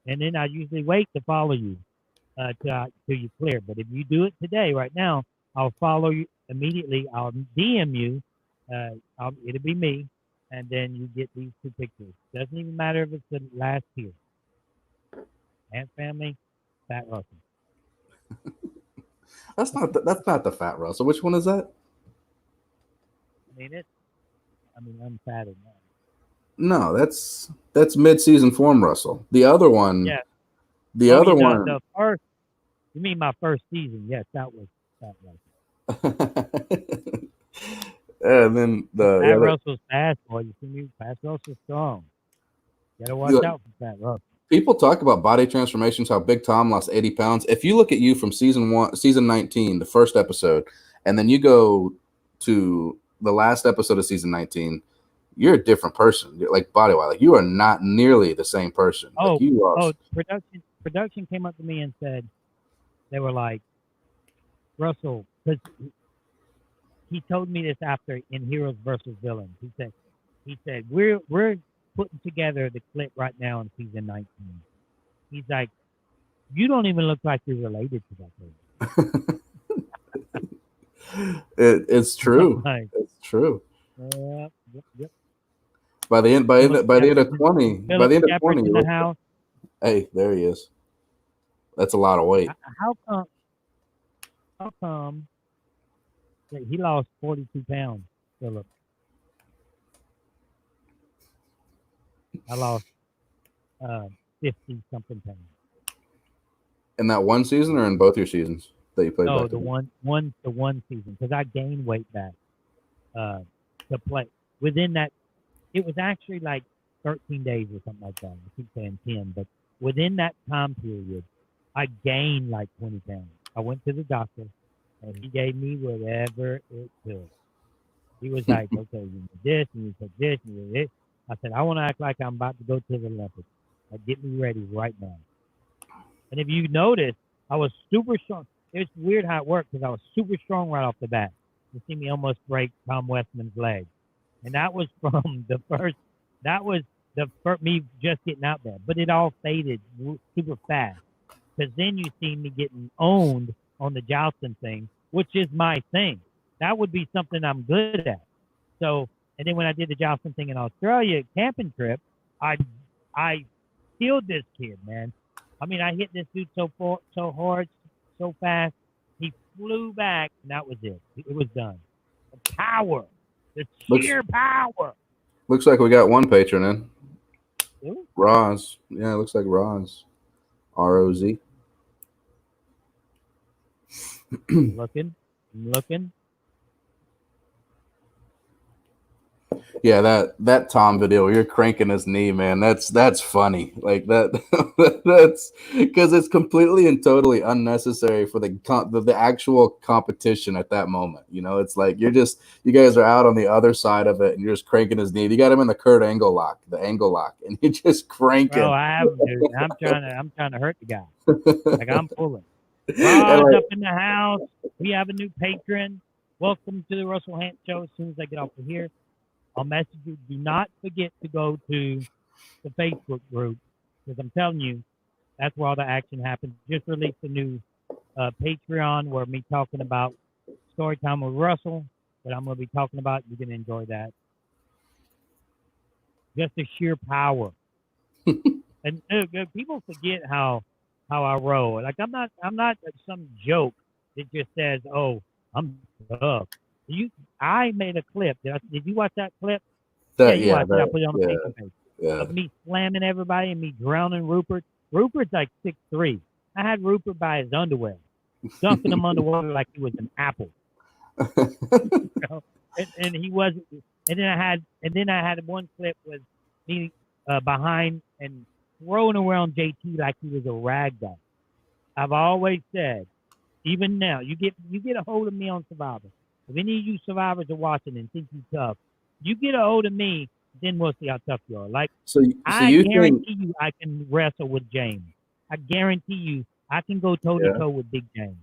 And then I usually wait to follow you till you clear. But if you do it today, right now, I'll follow you immediately. I'll DM you. It'll be me, and then you get these 2 pictures. Doesn't even matter if it's the last tier. Ant family, Fat Russell. That's not the Fat Russell. Which one is that? I'm fatted now. No, that's mid-season form Russell. The other one. Yeah. The other one. The first. You mean my first season? Yes, that was Fat Russell. And then Fat Russell's fast, boy. You see me? Fat Russell's strong. You gotta watch out for Fat Russell. People talk about body transformations, how Big Tom lost 80 pounds. If you look at you from season 19, the first episode, and then you go to the last episode of season 19, you're a different person. Like body-wise, like you are not nearly the same person. Production came up to me and said, they were like, Russell, because he told me this after in Heroes versus Villains. He said we're putting together the clip right now in season 19. He's like, you don't even look like you're related to that person. It's true. Like, it's true. Yep. By the end of 20, in the house. Hey, there he is. That's a lot of weight. How come that he lost 42 pounds, Philip? I lost 50-something pounds. In that one season or in both your seasons that you played? No, the one season, because I gained weight back to play. Within that, it was actually like 13 days or something like that. I keep saying 10, but within that time period, I gained like 20 pounds. I went to the doctor, and he gave me whatever it took. He was like, okay, you need this, and you take this, and you need this. I said, I want to act like I'm about to go to the Olympics. Get me ready right now. And if you notice, I was super strong. It's weird how it worked because I was super strong right off the bat. You see me almost break Tom Westman's leg. And that was from me just getting out there. But it all faded super fast. Because then you see me getting owned on the jousting thing, which is my thing. That would be something I'm good at. So, and then when I did the jousting thing in Australia, camping trip, I killed this kid, man. I mean, I hit this dude so hard, so fast. He flew back, and that was it. It was done. The power, the sheer power. Looks like we got one patron in. Ooh. Roz. Yeah, it looks like Roz. R-O-Z. I'm looking. Yeah, that Tom video where you're cranking his knee, man. That's funny. Like that's because it's completely and totally unnecessary for the actual competition at that moment. You know, it's like you guys are out on the other side of it, and you're just cranking his knee. You got him in the angle lock, and you're just cranking. Bro, I have him, dude. I'm trying to hurt the guy. Like I'm pulling. Rod's up in the house. We have a new patron. Welcome to the Russell Hantz Show. As soon as I get off of here, I'll message you. Do not forget to go to the Facebook group because I'm telling you, that's where all the action happens. Just released a new Patreon where me talking about story time with Russell that I'm going to be talking about. You're going to enjoy that. Just the sheer power. And people forget how I roll. Like I'm not some joke that just says, "Oh, I'm tough." I made a clip. Did you watch that clip? Watched it. I put it on the Facebook page. Of me slamming everybody and me drowning Rupert. Rupert's like 6'3". I had Rupert by his underwear, dunking him underwater like he was an apple. You know? And he wasn't. And then I had one clip with me behind and throwing around JT like he was a rag doll. I've always said, even now, you get a hold of me on Survivor. If any of you survivors are watching and think you tough, you get a hold of me, then we'll see how tough you are. Like, So I you think? guarantee you I can wrestle with James. I guarantee you I can go toe to Yeah. toe with Big James.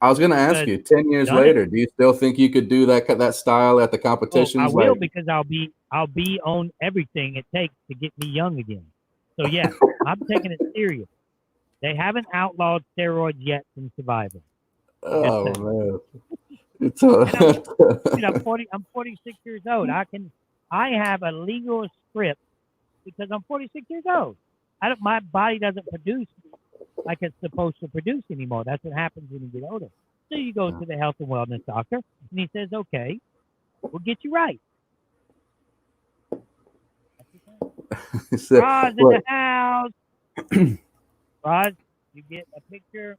I was going to ask Because you, 10 years done it. later, do you still think you could do that style at the Oh, competitions? I will Like, because I'll be on everything it takes to get me young again. So yeah, I'm taking it serious. They haven't outlawed steroids yet in Survivor. oh Just saying. man, it's And I'm 46 years old. I have a legal script because I'm 46 years old. My body doesn't produce like it's supposed to produce anymore. That's what happens when you get older. So you go to the health and wellness doctor, and he says, "Okay, we'll get you right." Roz in the house. Roz, you get a picture.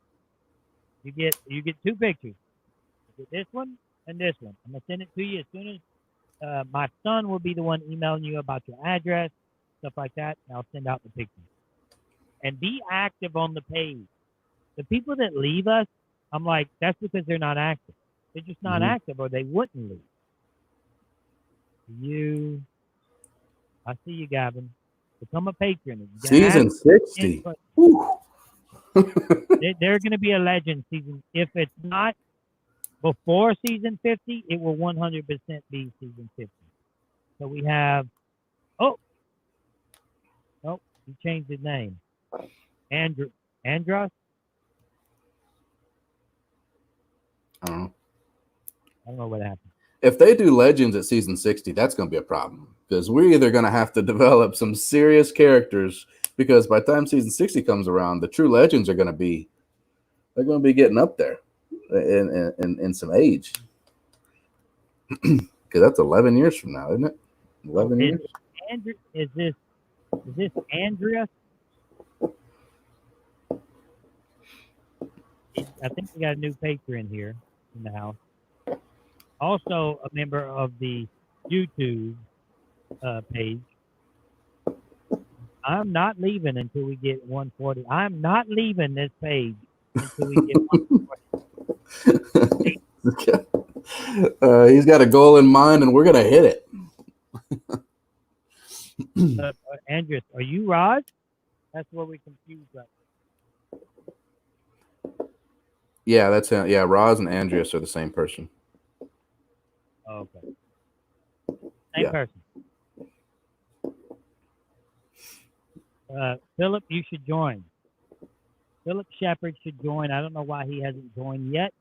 You get 2 pictures. You get this one and this one. I'm gonna send it to you as soon as my son will be the one emailing you about your address, stuff like that, and I'll send out the pictures. And be active on the page. The people that leave us, I'm like, that's because they're not active. They're just not active, or they wouldn't leave. I see you, Gavin. Become a patron. Season 60. They're going to be a legend season. If it's not before season 50, it will 100% be season 50. So we have, he changed his name. Andros? I don't know what happened. If they do Legends at season 60, that's going to be a problem because we're either going to have to develop some serious characters because by the time season 60 comes around, the true Legends are going to be getting up there in some age because that's 11 years from now, isn't it? 11 years. Is this Andrea? I think we got a new patron here in the house. Also a member of the YouTube page. I'm not leaving until we get 140. I'm not leaving this page until we get 140. He's got a goal in mind, and we're going to hit it. Andrews, are you Rod? That's where we confused us. Yeah, that's him. Yeah, Roz and Andreas are the same person. Okay. Same person. Philip, you should join. Philip Shepard should join. I don't know why he hasn't joined yet.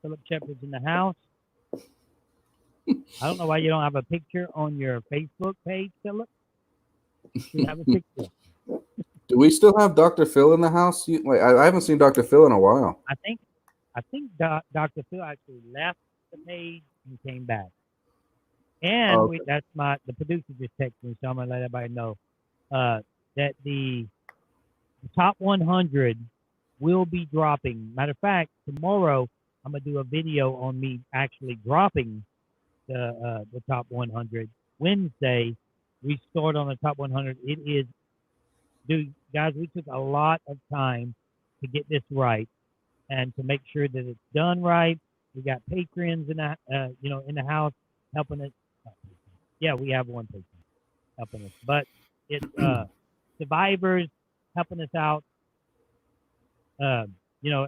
Philip Shepard's in the house. I don't know why you don't have a picture on your Facebook page, Philip. You have a picture. Do we still have Dr. Phil in the house? I haven't seen Dr. Phil in a while. I think Dr. Phil actually left the page and came back. And the producer just texted me, so I'm gonna let everybody know that the top 100 will be dropping. Matter of fact, tomorrow I'm gonna do a video on me actually dropping the top 100. Wednesday we start on the top 100. It is, guys, we took a lot of time to get this right and to make sure that it's done right. We got patrons in the in the house helping us. Yeah, we have one patron helping us, but it's survivors helping us out.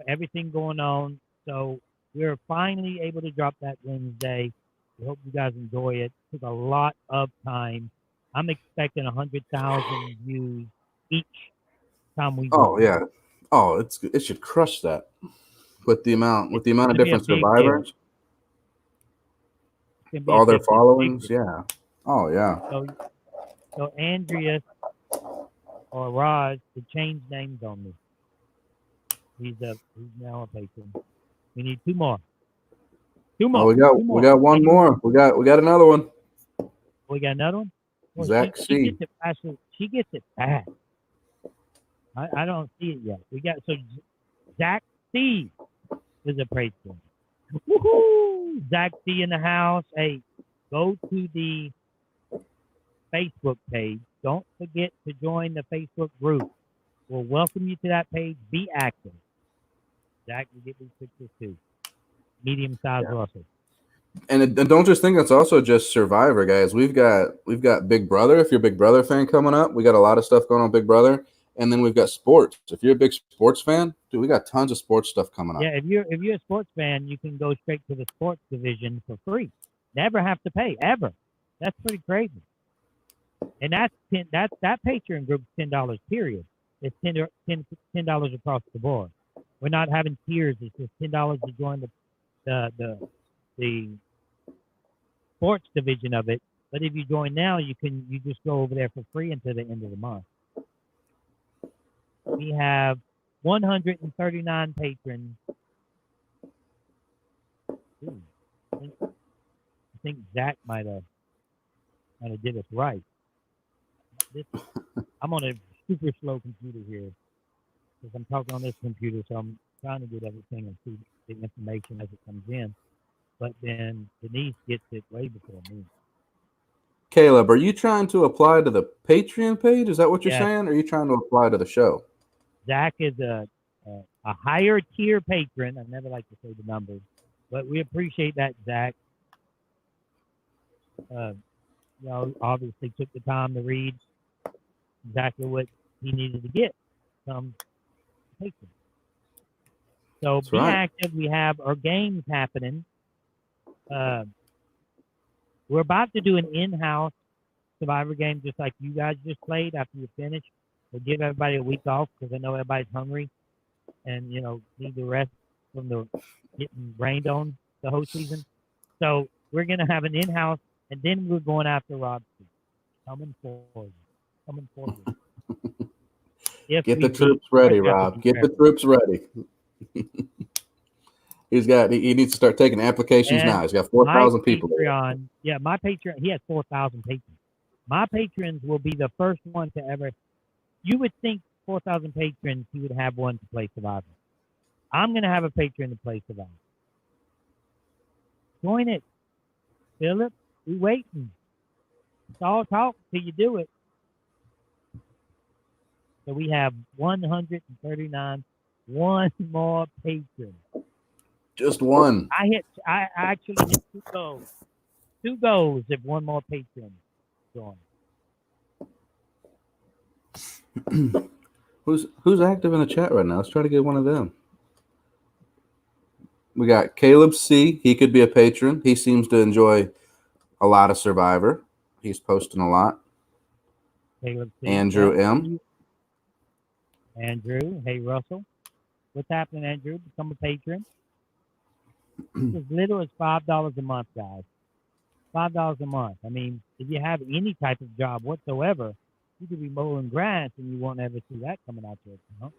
Everything going on. So we're finally able to drop that Wednesday. We hope you guys enjoy it. It took a lot of time. I'm expecting 100,000 views each time we. Oh yeah. Oh, it should crush that with the amount of different survivors. All their followings, yeah. Oh yeah. So Andreas or Raj to change names on me. He's now a patron. We need 2 more. 2 more. Oh, we got one more. We got another one. We got another one. Well, Zach she gets it fast. I don't see it yet. We got Zach C is a patron. Woohoo! Zach C in the house. Hey, go to the Facebook page. Don't forget to join the Facebook group. We'll welcome you to that page. Be active. Zach, you get these pictures too. Medium-sized Russell. And don't just think it's also just Survivor, guys. We've got Big Brother. If you're a Big Brother fan coming up, we got a lot of stuff going on Big Brother, and then we've got sports. If you're a big sports fan, dude, we got tons of sports stuff coming up. Yeah, if you're a sports fan, you can go straight to the sports division for free. Never have to pay ever. That's pretty crazy. And that Patreon group's $10 period. It's $10 across the board. We're not having tiers. It's just $10 to join the sports division of it. But if you join now, you just go over there for free until the end of the month. We have 139 patrons. Ooh, I think Zach might have did us right. I'm on a super slow computer here because I'm talking on this computer, so I'm trying to get everything and see the information as it comes in. But then Denise gets it way before me. Caleb, are you trying to apply to the Patreon page? Is that what you're saying? Or are you trying to apply to the show? Zach is a higher tier patron. I never like to say the numbers, but we appreciate that, Zach. Obviously took the time to read exactly what he needed to get from patron. So be active. We have our games happening. We're about to do an in-house Survivor game just like you guys just played after you finish. We'll give everybody a week off because I know everybody's hungry and, need the rest from the getting rained on the whole season. So we're going to have an in-house, and then we're going after Rob. Coming forward. Get the troops ready, Rob. Get the troops ready. He needs to start taking applications now. He's got 4,000 people. My Patreon, he has 4,000 patrons. My patrons will be the first one to ever. You would think 4,000 patrons, he would have one to play Survivor. I'm going to have a patron to play Survivor. Join it. Philip, we waiting. It's all talk till you do it. So we have 139. One more patron. Just one. I actually hit 2 goals. 2 goals if one more patron joins. Who's active in the chat right now? Let's try to get one of them. We got Caleb C. He could be a patron. He seems to enjoy a lot of Survivor. He's posting a lot. Caleb C. Andrew M. Andrew, hey Russell. What's happening, Andrew? Become a patron. It's as little as $5 a month, guys. $5 a month. I mean, if you have any type of job whatsoever, you could be mowing grass and you won't ever see that coming out your account.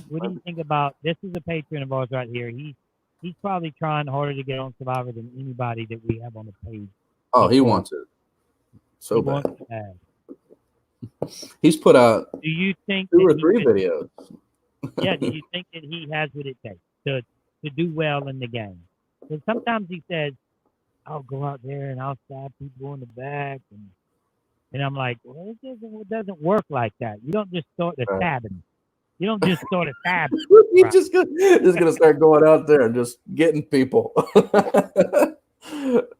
What do you think about this? Is a patron of ours right here. He's probably trying harder to get on Survivor than anybody that we have on the page. Oh, he wants it so bad. He's put out 2 or 3 videos. Yeah, do you think that he has what it takes to do well in the game? Because sometimes he says, I'll go out there and I'll stab people in the back. And I'm like, well, it doesn't work like that. You don't just start the stabbing. You don't just start a stabbing. He's just gonna start going out there and just getting people.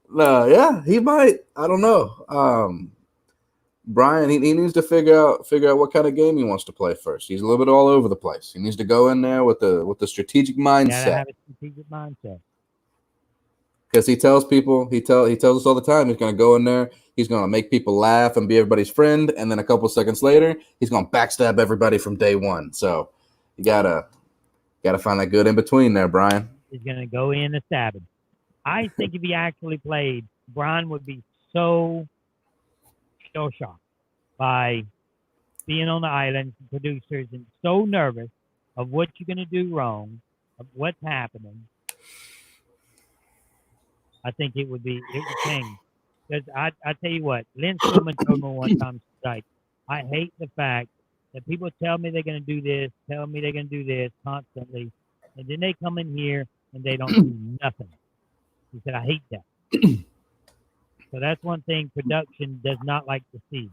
No, yeah, he might. I don't know. Brian, he needs to figure out what kind of game he wants to play first. He's a little bit all over the place. He needs to go in there with the strategic mindset. Gotta have a strategic mindset. Because he tells us all the time he's going to go in there, he's going to make people laugh and be everybody's friend, and then a couple seconds later, he's going to backstab everybody from day one. So you gotta find that good in between there, Brian. He's going to go in and stab him. I think if he actually played, Brian would be so shocked by being on the island, producers, and so nervous of what you're going to do wrong, of what's happening. I think it would change. Because I tell you what, Lynn Stillman told me one time, she's like, I hate the fact that people tell me they're going to do this constantly, and then they come in here and they don't do nothing. He said, I hate that. So that's one thing production does not like to see.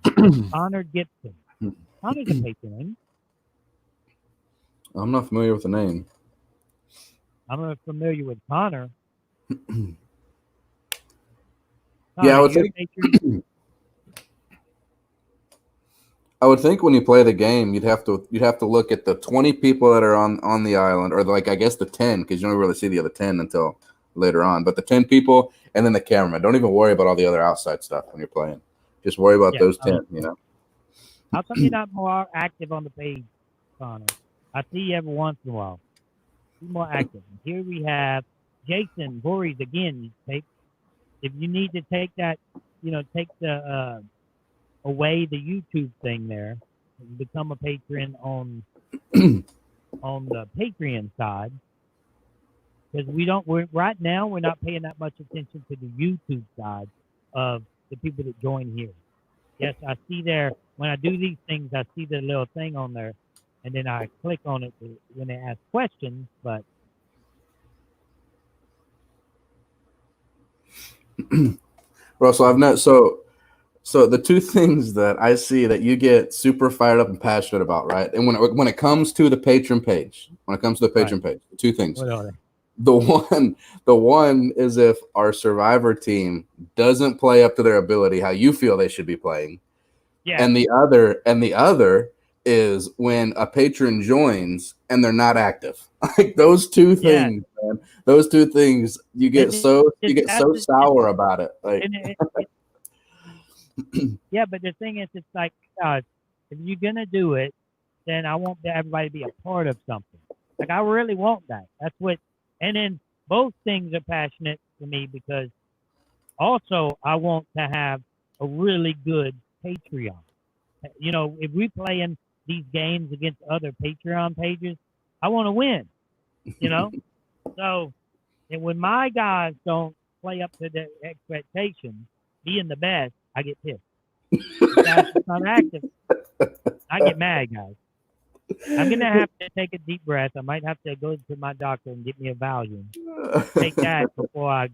Connor Gibson. Connor's a patron. I'm not familiar with the name. I'm familiar with Connor. Yeah, I Connor, would you're a think. patron. I would think when you play the game, you'd have to look at the 20 people that are on the island, or like I guess the 10, because you don't really see the other 10 until later on. But the 10 people and then the camera. Don't even worry about all the other outside stuff when you're playing. Just worry about Yeah. those 10. You know. How come you're not more active on the page, Connor? I see you every once in a while. Be more active. Here we have Jason Voorhees again. If you need to take that, take the away the YouTube thing there, and become a patron on the Patreon side, because right now we're not paying that much attention to the YouTube side of the people that join here. Yes, I see there when I do these things, I see the little thing on there, and then I click on it when they ask questions. But Russell, I've not so the two things that I see that you get super fired up and passionate about, right? And when it comes to the patron page, right, two things. what are they? The one is if our survivor team doesn't play up to their ability, how you feel they should be playing. Yeah, And the other is when a patron joins and they're not active. Like those two yeah. things, man. Those two things you get so It, you get that's so it, sour about it. Like and yeah, but the thing is, it's like, gosh, if you're gonna do it, then I want everybody to be a part of something. Like I really want that. That's what. And then both things are passionate to me because also I want to have a really good Patreon. If we playing these games against other Patreon pages, I want to win. You know, so and when my guys don't play up to their expectations, being the best, I get pissed. Guys, it's not active. I get mad, guys. I'm gonna have to take a deep breath. I might have to go to my doctor and get me a Valium. Take that before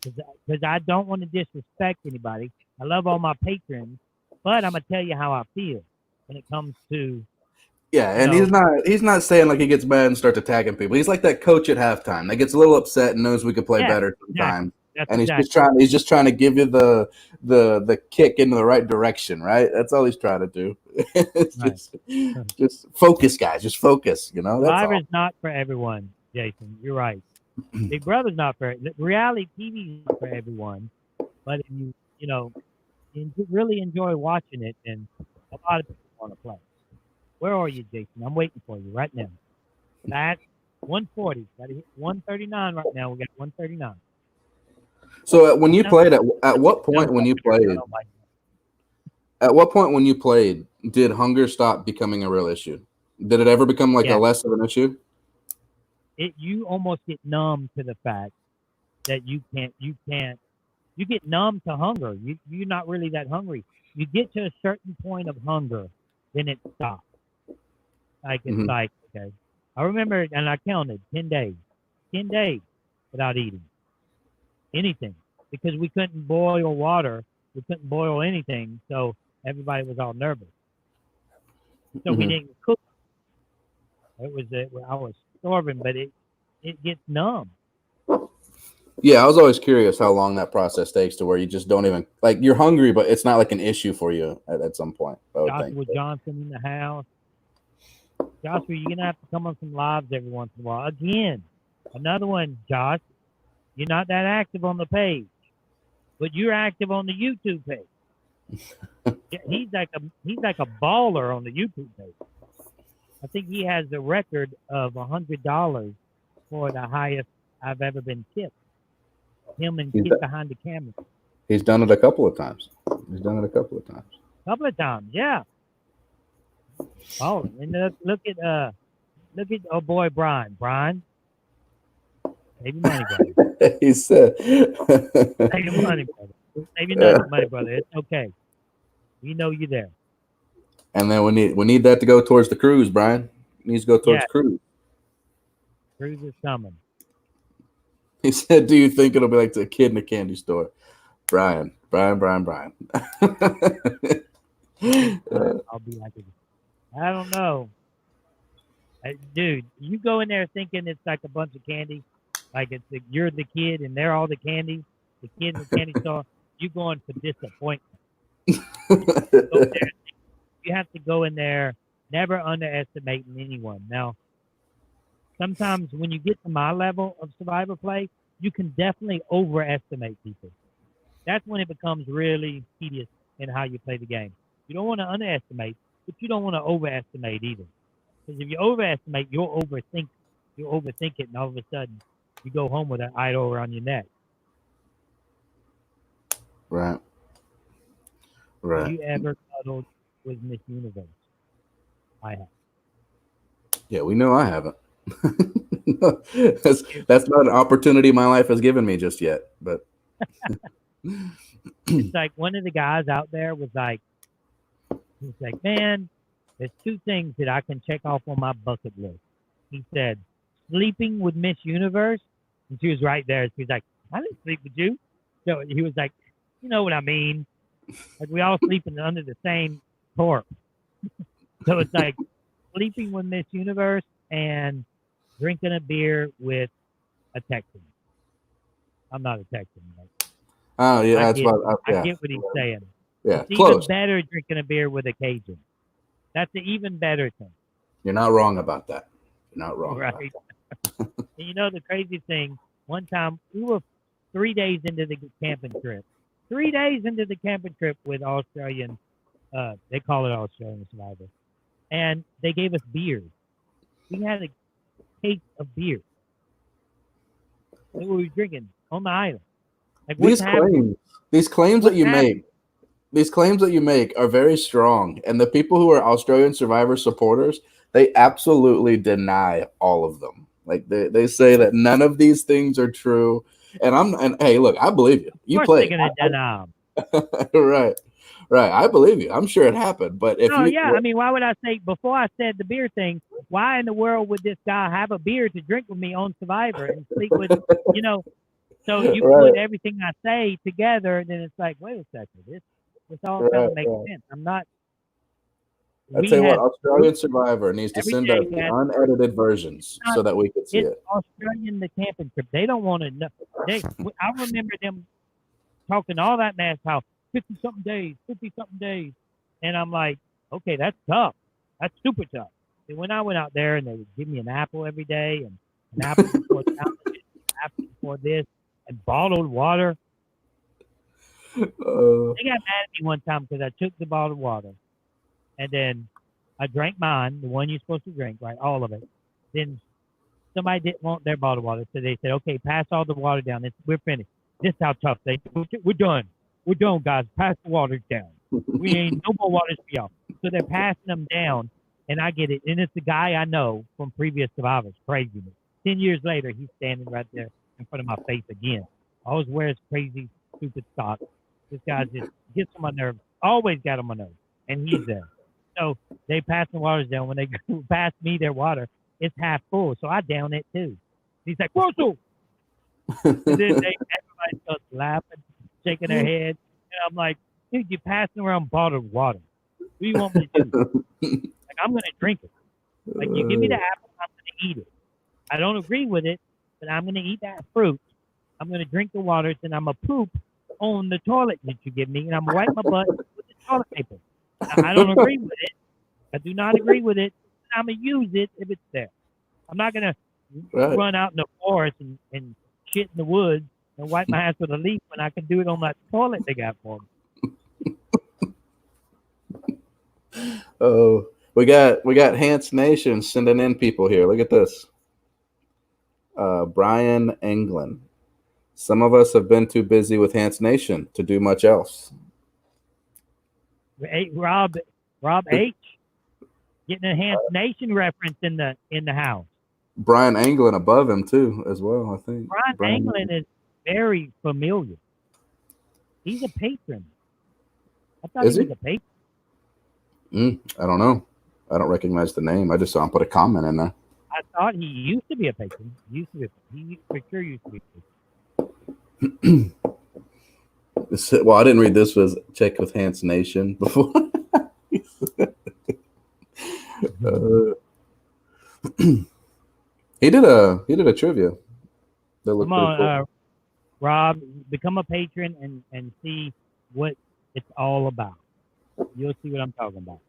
because I don't want to disrespect anybody. I love all my patrons, but I'm gonna tell you how I feel when it comes to yeah, you and know he's not saying like he gets mad and starts attacking people. He's like that coach at halftime that gets a little upset and knows we could play yeah, better exactly. sometimes. That's And exactly he's just trying to give you the kick into the right direction, right? That's all he's trying to do. It's right. just focus, guys. Just focus, that's all. Survivor's not for everyone, Jason. You're right. Big Brother's not for reality TV is not for everyone. But if you really enjoy watching it, and a lot of people want to play. Where are you, Jason? I'm waiting for you right now. That's 140. Got to hit 139 right now. We got 139. So when you No, played at what point jump when up you here. I played don't like at what point when you played did hunger stop becoming a real issue? Did it ever become like a Yeah, less of an issue? you almost get numb to the fact that you get numb to hunger. You're not really that hungry. You get to a certain point of hunger, then it stops. Like it's Hmm. like, okay. I remember and I counted 10 days. 10 days without eating anything. Because we couldn't boil water. We couldn't boil anything, so everybody was all nervous. So we Hmm. didn't cook. I was starving, but it gets numb. Yeah, I was always curious how long that process takes to where you just don't even like you're hungry, but it's not like an issue for you at some point. I would think. Joshua Johnson in the house. Joshua, you're gonna have to come on some lives every once in a while. Again, another one, Josh. You're not that active on the page, but you're active on the YouTube page. Yeah, he's like a baller on the YouTube page. I think he has the record of $100 for the highest I've ever been tipped. Him and He's Kid done, behind the camera. he's done it a couple of times. He's done it a couple of times. A couple of times, yeah. Oh, and look at oh boy Brian. Brian, save your money, brother. He said, Save your money, brother. Save your money, brother. It's okay. We know you're there. and then we need that to go towards the cruise, Brian. It needs to go towards Yeah, cruise. cruise is coming. He said, "Do you think it'll be like the kid in the candy store?" Brian, Brian, Brian, Brian. I think I'll be like, I don't know. Dude, you go in there thinking it's like a bunch of candy. Like you're the kid and they're all the candy. The kid in the candy store. You going for disappointment. Go there, you have to go in there never underestimating anyone. Now, sometimes when you get to my level of survivor play, you can definitely overestimate people. That's when it becomes really tedious in how you play the game. You don't want to underestimate, but you don't want to overestimate either. Because if you overestimate, you'll overthink it, and all of a sudden you go home with an idol around your neck. Right. Have Right. you ever cuddled with Miss Universe? I have. Yeah, we know I haven't. that's not an opportunity my life has given me just yet. But It's like one of the guys out there was like, he's like, man, there's two things that I can check off on my bucket list. He said, sleeping with Miss Universe. And she was right there. She's like, I didn't sleep with you. So he was like, you know what I mean? Like we all sleeping under the same tarp. So it's like sleeping with Miss Universe and drinking a beer with a Texan. I'm not a Texan. But oh yeah, that's what. I Yeah, get what he's saying. yeah, It's even close. better drinking a beer with a Cajun. That's an even better thing. You're not wrong about that. You're not wrong. Right. And you know the crazy thing, one time we were 3 days into the camping trip. 3 days into the camping trip with Australian, they call it Australian Survivor. And they gave us beers. We had a case of beer that we were drinking on the island. Like what's happening? These claims that What's you happening? make, these claims that you make are very strong, and the people who are Australian Survivor supporters, they absolutely deny all of them. Like they say that none of these things are true. And hey, look, I believe you. Of You course they're play. gonna deny them. Right. Right. I believe you. I'm sure it happened. But if Oh you yeah, I mean, why would I say before I said the beer thing? Why in the world would this guy have a beer to drink with me on Survivor and sleep with, you know? So you right, put everything I say together, and then it's like, wait a second, this all kind right, of makes right. sense. I'm not. I We tell you what, had fruit Australian Survivor needs to every send us day. the unedited versions Not so that we could see it's it. Australian the camping trip. They don't want to know. I remember them talking all that mess how 50 something days, and I'm like, okay, that's tough. That's super tough. And when I went out there and they would give me an apple every day and an apple before challenges, apple before this, and bottled water. Uh, They got mad at me one time because I took the bottled water and then I drank mine, the one you're supposed to drink, right? All of it. Then somebody didn't want their bottled water, so they said, "Okay, pass all the water down. We're finished. This is how tough they. We're done. We're done, guys. Pass the water down. We ain't no more waters for y'all." So they're passing them down, and I get it. And it's the guy I know from previous survivors. Craziness. 10 years later, he's standing right there in front of my face again. Always wears crazy, stupid socks. This guy just gets on my nerves. Always got on my nerves, and he's there. So they pass the waters down. When they pass me their water, it's half full, so I down it too. He's like, Russell. And then everybody starts laughing, shaking their head. And I'm like, dude, you're passing around bottled water. What do you want me to do? Like, I'm going to drink it. Like, you give me the apple, I'm going to eat it. I don't agree with it, but I'm going to eat that fruit. I'm going to drink the waters, and I'm going to poop on the toilet that you give me, and I'm going to wipe my butt with the toilet paper. Now, I don't agree with it. I do not agree with it. I'm going to use it if it's there. I'm not going to right. run out in the forest and shit in the woods and wipe my ass with a leaf when I can do it on that toilet they got for me. Oh, we got Hantz Nation sending in people here. Look at this. Brian Englund. Some of us have been too busy with Hantz Nation to do much else. Rob H. getting a Hantz Nation reference in the house. Brian Englund above him too, as well. I think Brian Englund is very familiar. He's a patron. I thought he was a patron. I don't know. I don't recognize the name. I just saw him put a comment in there. I thought he used to be a patron. He for sure used to be a patron. Well, I didn't read this was check with Hantz Nation before. He did a trivia. They look Come pretty on, cool. Rob, become a patron and see what it's all about. You'll see what I'm talking about.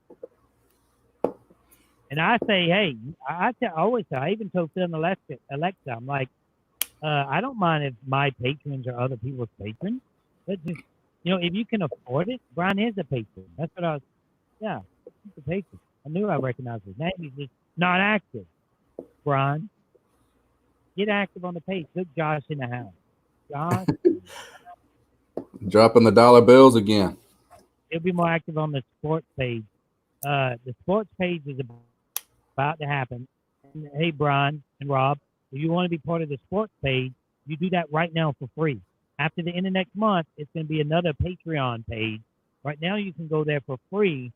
And I say, hey, I always say, I even told Phil and Alexa, I'm like, I don't mind if my patrons are other people's patrons. But just, if you can afford it, Brian is a patron. That's what I was, yeah, he's a patron. I knew I recognized his name. He's just not active. Brian, get active on the page. Look, Josh in the house. Josh, Dropping the dollar bills again. he'll be more active on the sports page. The sports page is about to happen. And, hey, Brian and Rob, if you want to be part of the sports page, you do that right now for free. After the end of next month, it's going to be another Patreon page. Right now, you can go there for free.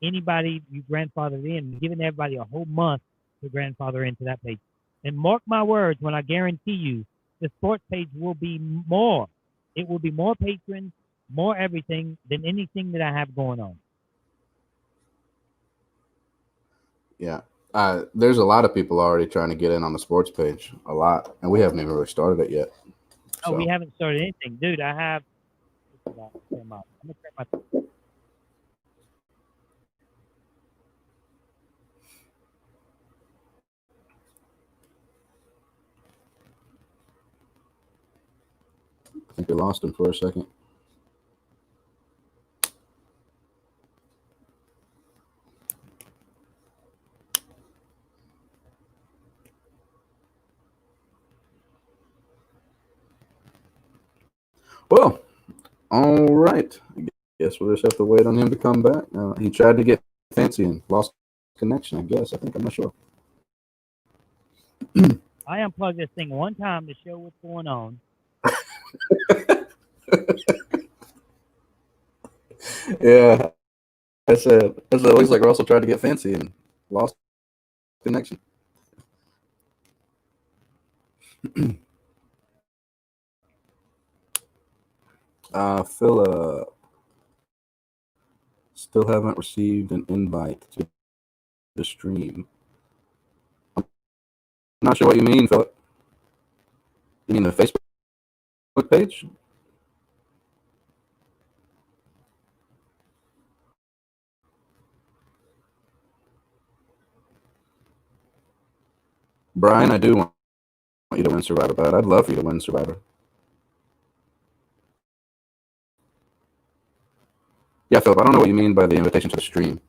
Anybody you grandfathered in, giving everybody a whole month to grandfather into that page. And mark my words when I guarantee you, the sports page will be more. It will be more patrons, more everything than anything that I have going on. Yeah. There's a lot of people already trying to get in on the sports page. A lot. And we haven't even really started it yet. Oh, we haven't started anything. Dude, I have. I'm going to turn my. I think we lost him for a second. Well, all right. I guess we'll just have to wait on him to come back. He tried to get fancy and lost connection, I guess. I'm not sure. I unplugged this thing one time to show what's going on. Yeah. I said, it looks like Russell tried to get fancy and lost connection. Philip, still haven't received an invite to the stream. I'm not sure what you mean, Philip. You mean the Facebook page? Brian, I do want you to win Survivor, but I'd love for you to win Survivor. Yeah, Philip, I don't know what you mean by the invitation to the stream.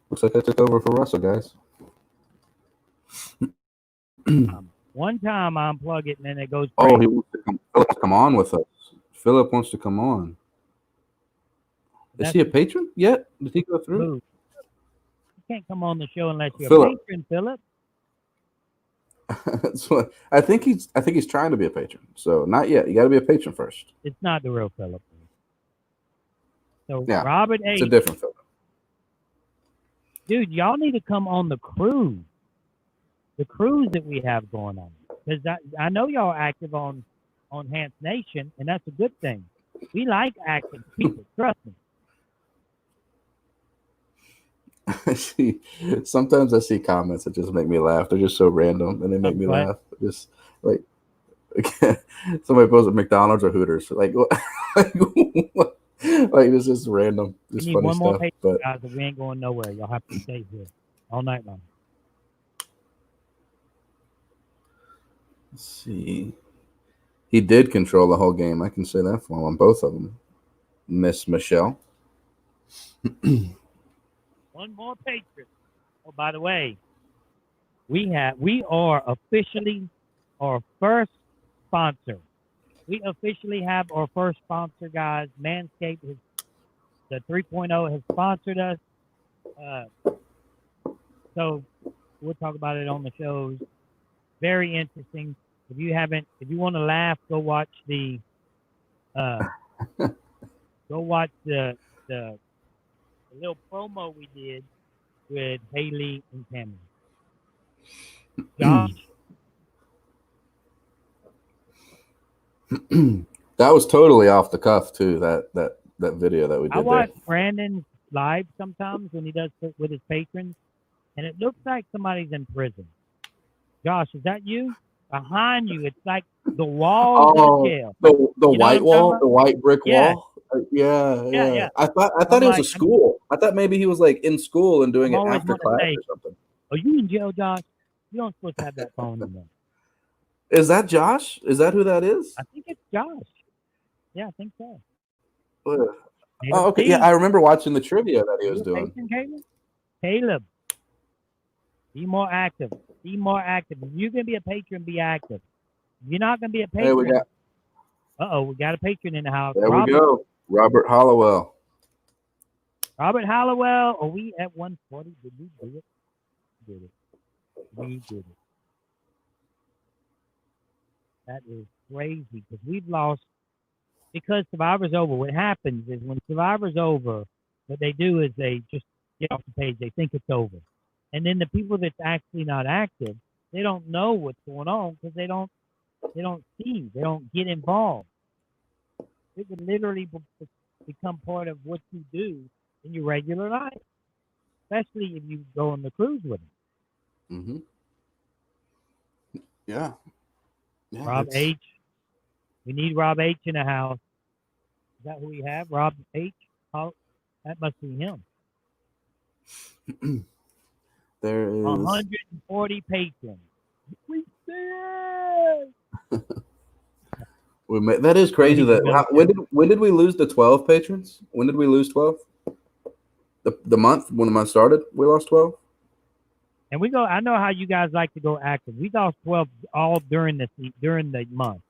Looks like I took over for Russell, guys. One time I unplug it and then it goes. Oh, he wants to come. Philip, come on with us. Philip wants to come on. Is he a patron yet? Did he go through? You can't come on the show unless you're Philip. a patron, Philip. That's what I think he's trying to be a patron. So not yet. You got to be a patron first. It's not the real Philip. So yeah, Robert H. It's a different Philip. Dude, y'all need to come on the cruise. The cruise that we have going on. Because I know y'all are active on Hantz Nation, and that's a good thing. We like active people. Trust me. Sometimes I see comments that just make me laugh. They're just so random, and they make me laugh. Just like somebody posted McDonald's or Hooters. Like what? Like this is random. Just we need funny one more stuff. patron, But guys, we ain't going nowhere. Y'all have to stay here all night long. let's see. He did control the whole game. I can say that for him on both of them. Miss Michelle. One more patron. Oh, by the way, we are officially our first sponsor. We officially have our first sponsor, guys. Manscaped, the 3.0 has sponsored us. So we'll talk about it on the shows. Very interesting. If you want to laugh, go watch the little promo we did with Haley and Tammy. Josh. That was totally off the cuff too. That video that we did. I watch Brandon's live sometimes when he does with his patrons, and it looks like somebody's in prison. Josh, is that you? Behind you, it's like the walls of a Oh, jail. the You know what white I'm talking wall, about? the white brick Yeah, wall. Yeah, yeah, yeah. yeah. I thought I'm it was a like, school. I thought maybe he was like in school and doing I'm it always after wanting to class say, or something. are you in jail, Josh? You don't supposed to have that phone in there. Is that Josh? Is that who that is? I think it's Josh. Yeah, I think so. Ugh. Caleb Oh, okay. Yeah, C. I remember watching the trivia that Are he you was a doing. patron, Caleb? Caleb, be more active. Be more active. If you're gonna be a patron, be active. If you're not gonna be a Hey, we patron, got we got a patron in the house. there we go. Robert Hollowell. Robert Hallowell. Are we at 140? Did we do it? Did it? We did it. That is crazy because we've lost because Survivor's over. What happens is when Survivor's over, what they do is they just get off the page. They think it's over, and then the people that's actually not active, they don't know what's going on because they don't see, they don't get involved. It would literally become part of what you do in your regular life, especially if you go on the cruise with them. Mm-hmm. Yeah. Yeah. Rob H. We need Rob H in the house. Is that who we have? Rob H. Oh, that must be him. There is 140 patrons. We did. that is crazy. Ladies and That when did we lose the 12 patrons? When did we lose 12? The month when the month started, we lost 12. And we go. I know how you guys like to go active. We lost 12 all during the month.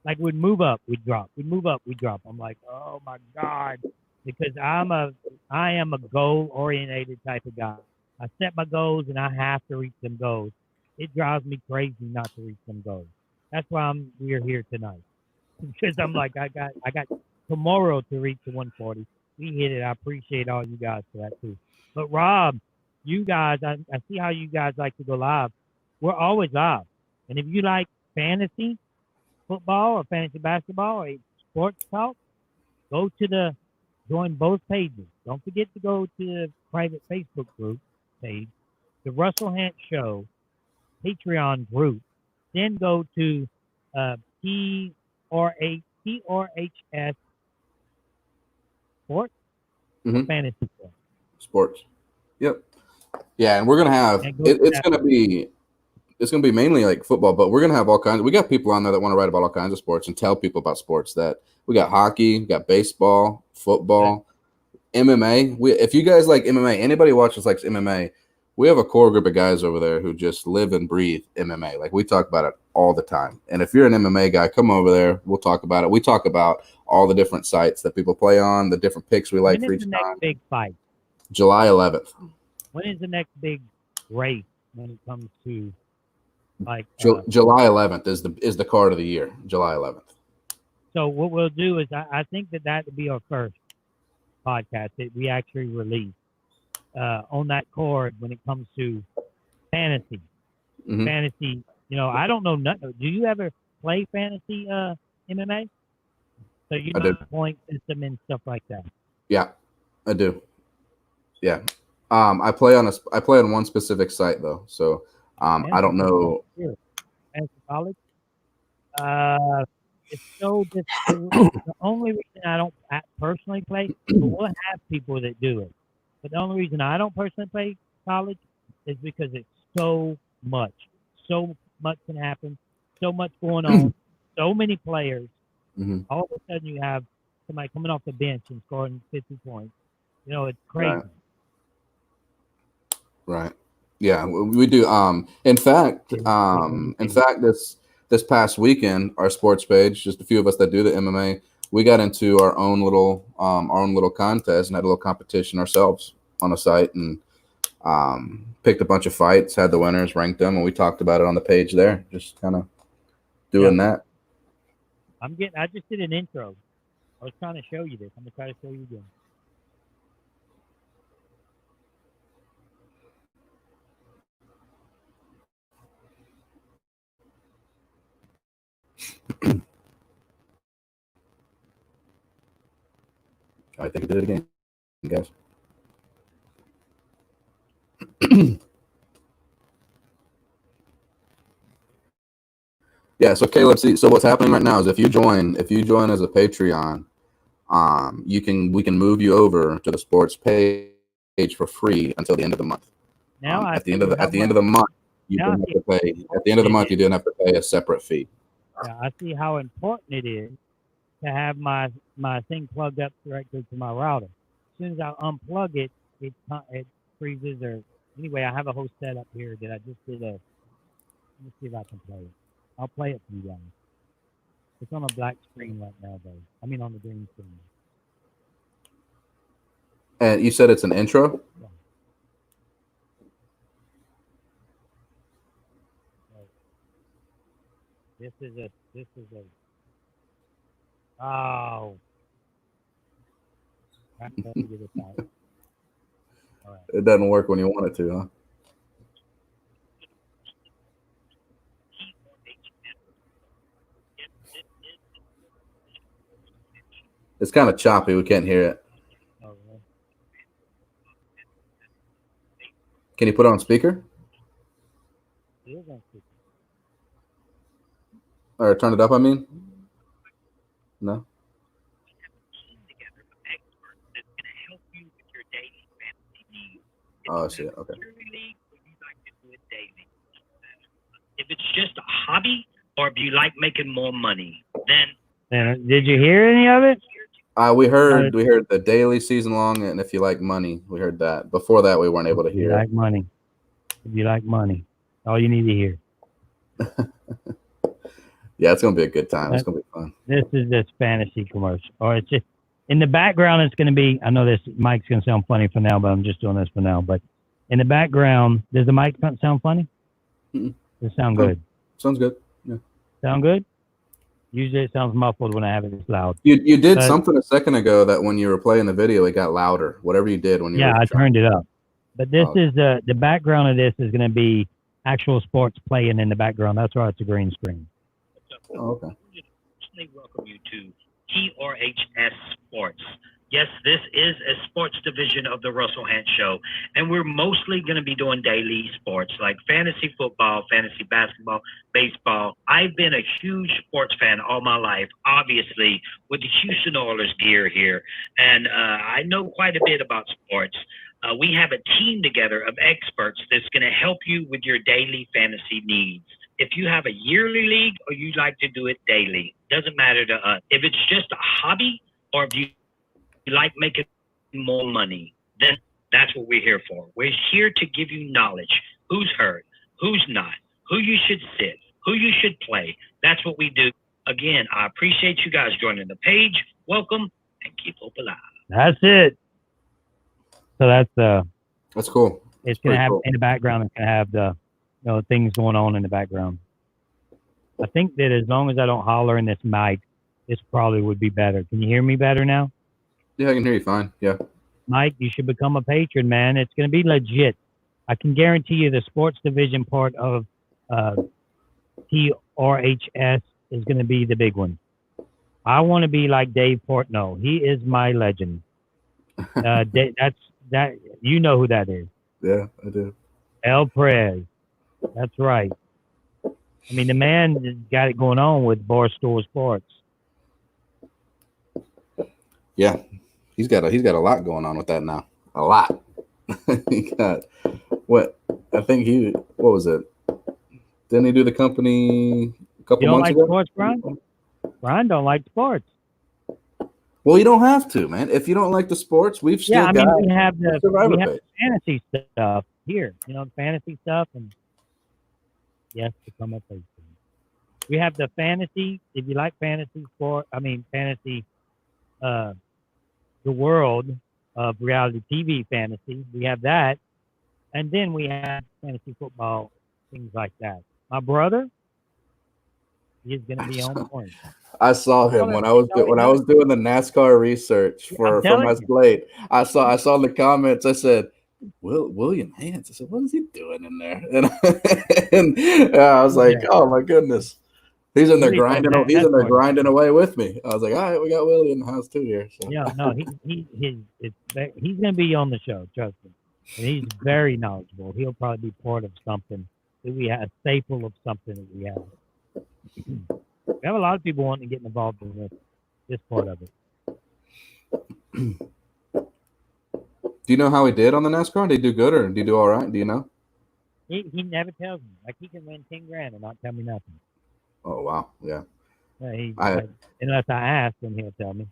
Like we'd move up, we'd drop. We'd move up, we'd drop. I'm like, oh my god, because I am a goal oriented type of guy. I set my goals and I have to reach them goals. It drives me crazy not to reach them goals. That's why we're here tonight because I'm like I got tomorrow to reach the 140. We hit it. I appreciate all you guys for that too. But Rob, you guys, I see how you guys like to go live. We're always live, and if you like fantasy football or fantasy basketball or sports talk, go to join both pages. Don't forget to go to the private Facebook group page, the Russell Hantz Show Patreon group. Then go to TRHS Sports or Fantasy Sports. Sports. Yep. Yeah, and we're gonna have it's gonna be mainly like football, but we're gonna have all kinds. We got people on there that want to write about all kinds of sports and tell people about sports. That we got hockey, we got baseball, football, MMA. If you guys like MMA, anybody watches likes MMA. We have a core group of guys over there who just live and breathe MMA. Like we talk about it all the time. And if you're an MMA guy, come over there. We'll talk about it. We talk about all the different sites that people play on, the different picks we like for each time. When is the next big fight? July 11th. When is the next big race when it comes to like July 11th is the card of the year. July 11th. So what we'll do is I think that would be our first podcast that we actually release on that card when it comes to fantasy. Mm-hmm. Fantasy, I don't know nothing. Do you ever play fantasy MMA? So you know the point system and stuff like that. Yeah, I do. Yeah. I play on one specific site though, so I don't know. Fantasy college. It's so difficult. The only reason I don't personally play, but we'll have people that do it. But the only reason I don't personally play college is because it's so much. So much can happen. So much going on. So many players. Mm-hmm. All of a sudden you have somebody coming off the bench and scoring 50 points. It's crazy. Right. Yeah, we do. In fact, this past weekend, our sports page, just a few of us that do the MMA, we got into our own little contest and had a little competition ourselves on a site and picked a bunch of fights, had the winners, ranked them, and we talked about it on the page there. Just kind of doing that. I just did an intro. I was trying to show you this. I'm gonna try to show you again. I think I did it again, guys. Yeah. So Caleb, see, so what's happening right now is if you join as a Patreon, we can move you over to the sports page for free until the end of the month. Now At the end of the month, you don't have to pay. At the end of the month, you don't have to pay a separate fee. Yeah, I see how important it is to have my thing plugged up directly to my router. As soon as I unplug it, it freezes. Or anyway, I have a whole setup here that I just did a. Let me see if I can play it. I'll play it for you guys. It's on a black screen right now, though. I mean, on the green screen. And you said it's an intro? Yeah. This is a. Oh. Let me get it out. All right. It doesn't work when you want it to, huh? It's kind of choppy. We can't hear it. Oh, well. Can you put it on speaker? It is on speaker. Or turn it up, I mean? No? Oh, I see it. Okay. If it's just a hobby or if you like making more money, then. And did you hear any of it? We heard the daily season long, and if you like money, we heard that. Before that, we weren't able to hear. If you like money, all you need to hear. Yeah, it's gonna be a good time. It's gonna be fun. This is this fantasy commercial, or it's just in the background. It's gonna be. I know this mic's gonna sound funny for now, but I'm just doing this for now. But in the background, does the mic sound funny? Mm-mm. Does it sound good? Sounds good. Yeah. Sound good? Usually it sounds muffled when I have it this loud. You did something a second ago that when you were playing the video, it got louder. Whatever you did when you I turned it up. But this is the background of this is going to be actual sports playing in the background. That's why it's a green screen. Oh, okay. I welcome you to TRHS Sports. Yes, this is a sports division of the Russell Hantz Show, and we're mostly going to be doing daily sports like fantasy football, fantasy basketball, baseball. I've been a huge sports fan all my life, obviously, with the Houston Oilers gear here, and I know quite a bit about sports. We have a team together of experts that's going to help you with your daily fantasy needs. If you have a yearly league or you like to do it daily, doesn't matter to us. If it's just a hobby or if you like making more money, then that's what we're here for. We're here to give you knowledge. Who's hurt, who's not, who you should sit, who you should play. That's what we do. Again, I appreciate you guys joining the page. Welcome and keep hope alive. That's it. So that's cool. It's going to have in the background. It's going to have the things going on in the background. I think that as long as I don't holler in this mic, this probably would be better. Can you hear me better now? Yeah, I can hear you fine. Yeah. Mike, you should become a patron, man. It's going to be legit. I can guarantee you the sports division part of TRHS is going to be the big one. I want to be like Dave Portnoy. He is my legend. That you know who that is. Yeah, I do. El Perez. That's right. I mean, the man has got it going on with Barstool Sports. Yeah, he's got a lot going on with that now. A lot. He got what? I think what was it? Didn't he do the company a couple months ago? You don't like sports, Brian? Brian don't like sports. Well, you don't have to, man. If you don't like the sports, we've still got. We have the fantasy stuff here. The fantasy stuff, and yes, become a patron. We have the fantasy. If you like fantasy fantasy, the world of reality TV fantasy. We have that, and then we have fantasy football, things like that. My brother, he's going to be on point. I saw him when I was doing the NASCAR research for my slate. I saw in the comments. I said, William Hantz. I said, what is he doing in there? And I was like, oh my goodness, he's in there grinding. He's in there grinding away with me. I was like, all right, we got Willie in the house too here. So. Yeah, no, he's going to be on the show. Trust me, and he's very knowledgeable. He'll probably be part of something that we have, a staple of something that we have. We have a lot of people wanting to get involved in this part of it. Do you know how he did on the NASCAR? Did he do good or did he do all right? Do you know? He never tells me. Like, he can win 10 grand and not tell me nothing. Oh wow, yeah. Unless I ask, then he'll tell me.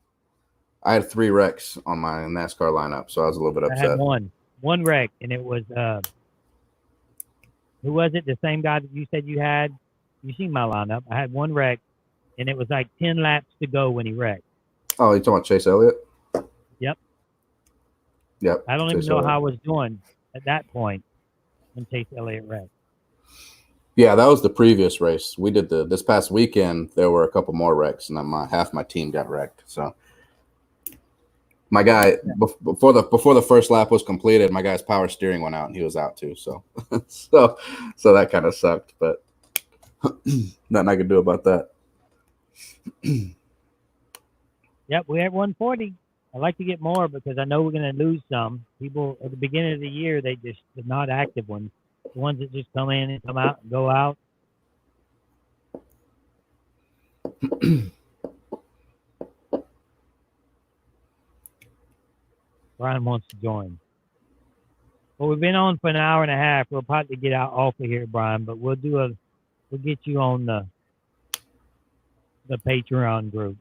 I had 3 wrecks on my NASCAR lineup, so I was a little bit upset. I had one wreck, and it was who was it? The same guy that you said you had. You seen my lineup? I had one wreck, and it was like 10 laps to go when he wrecked. Oh, you talking about Chase Elliott? Yep. I don't even know how I was doing at that point when Chase Elliott wrecked. Yeah, that was the previous race. We did this past weekend. There were a couple more wrecks, and half my team got wrecked. So my guy before the first lap was completed, my guy's power steering went out, and he was out too. So so that kind of sucked, but nothing I could do about that. Yep, we have 140. I'd like to get more because I know we're going to lose some. People at the beginning of the year, they're not active ones. The ones that just come in and come out and go out. Brian wants to join. Well, we've been on for an hour and a half. We'll probably get out off of here, Brian, but we'll get you on the Patreon group.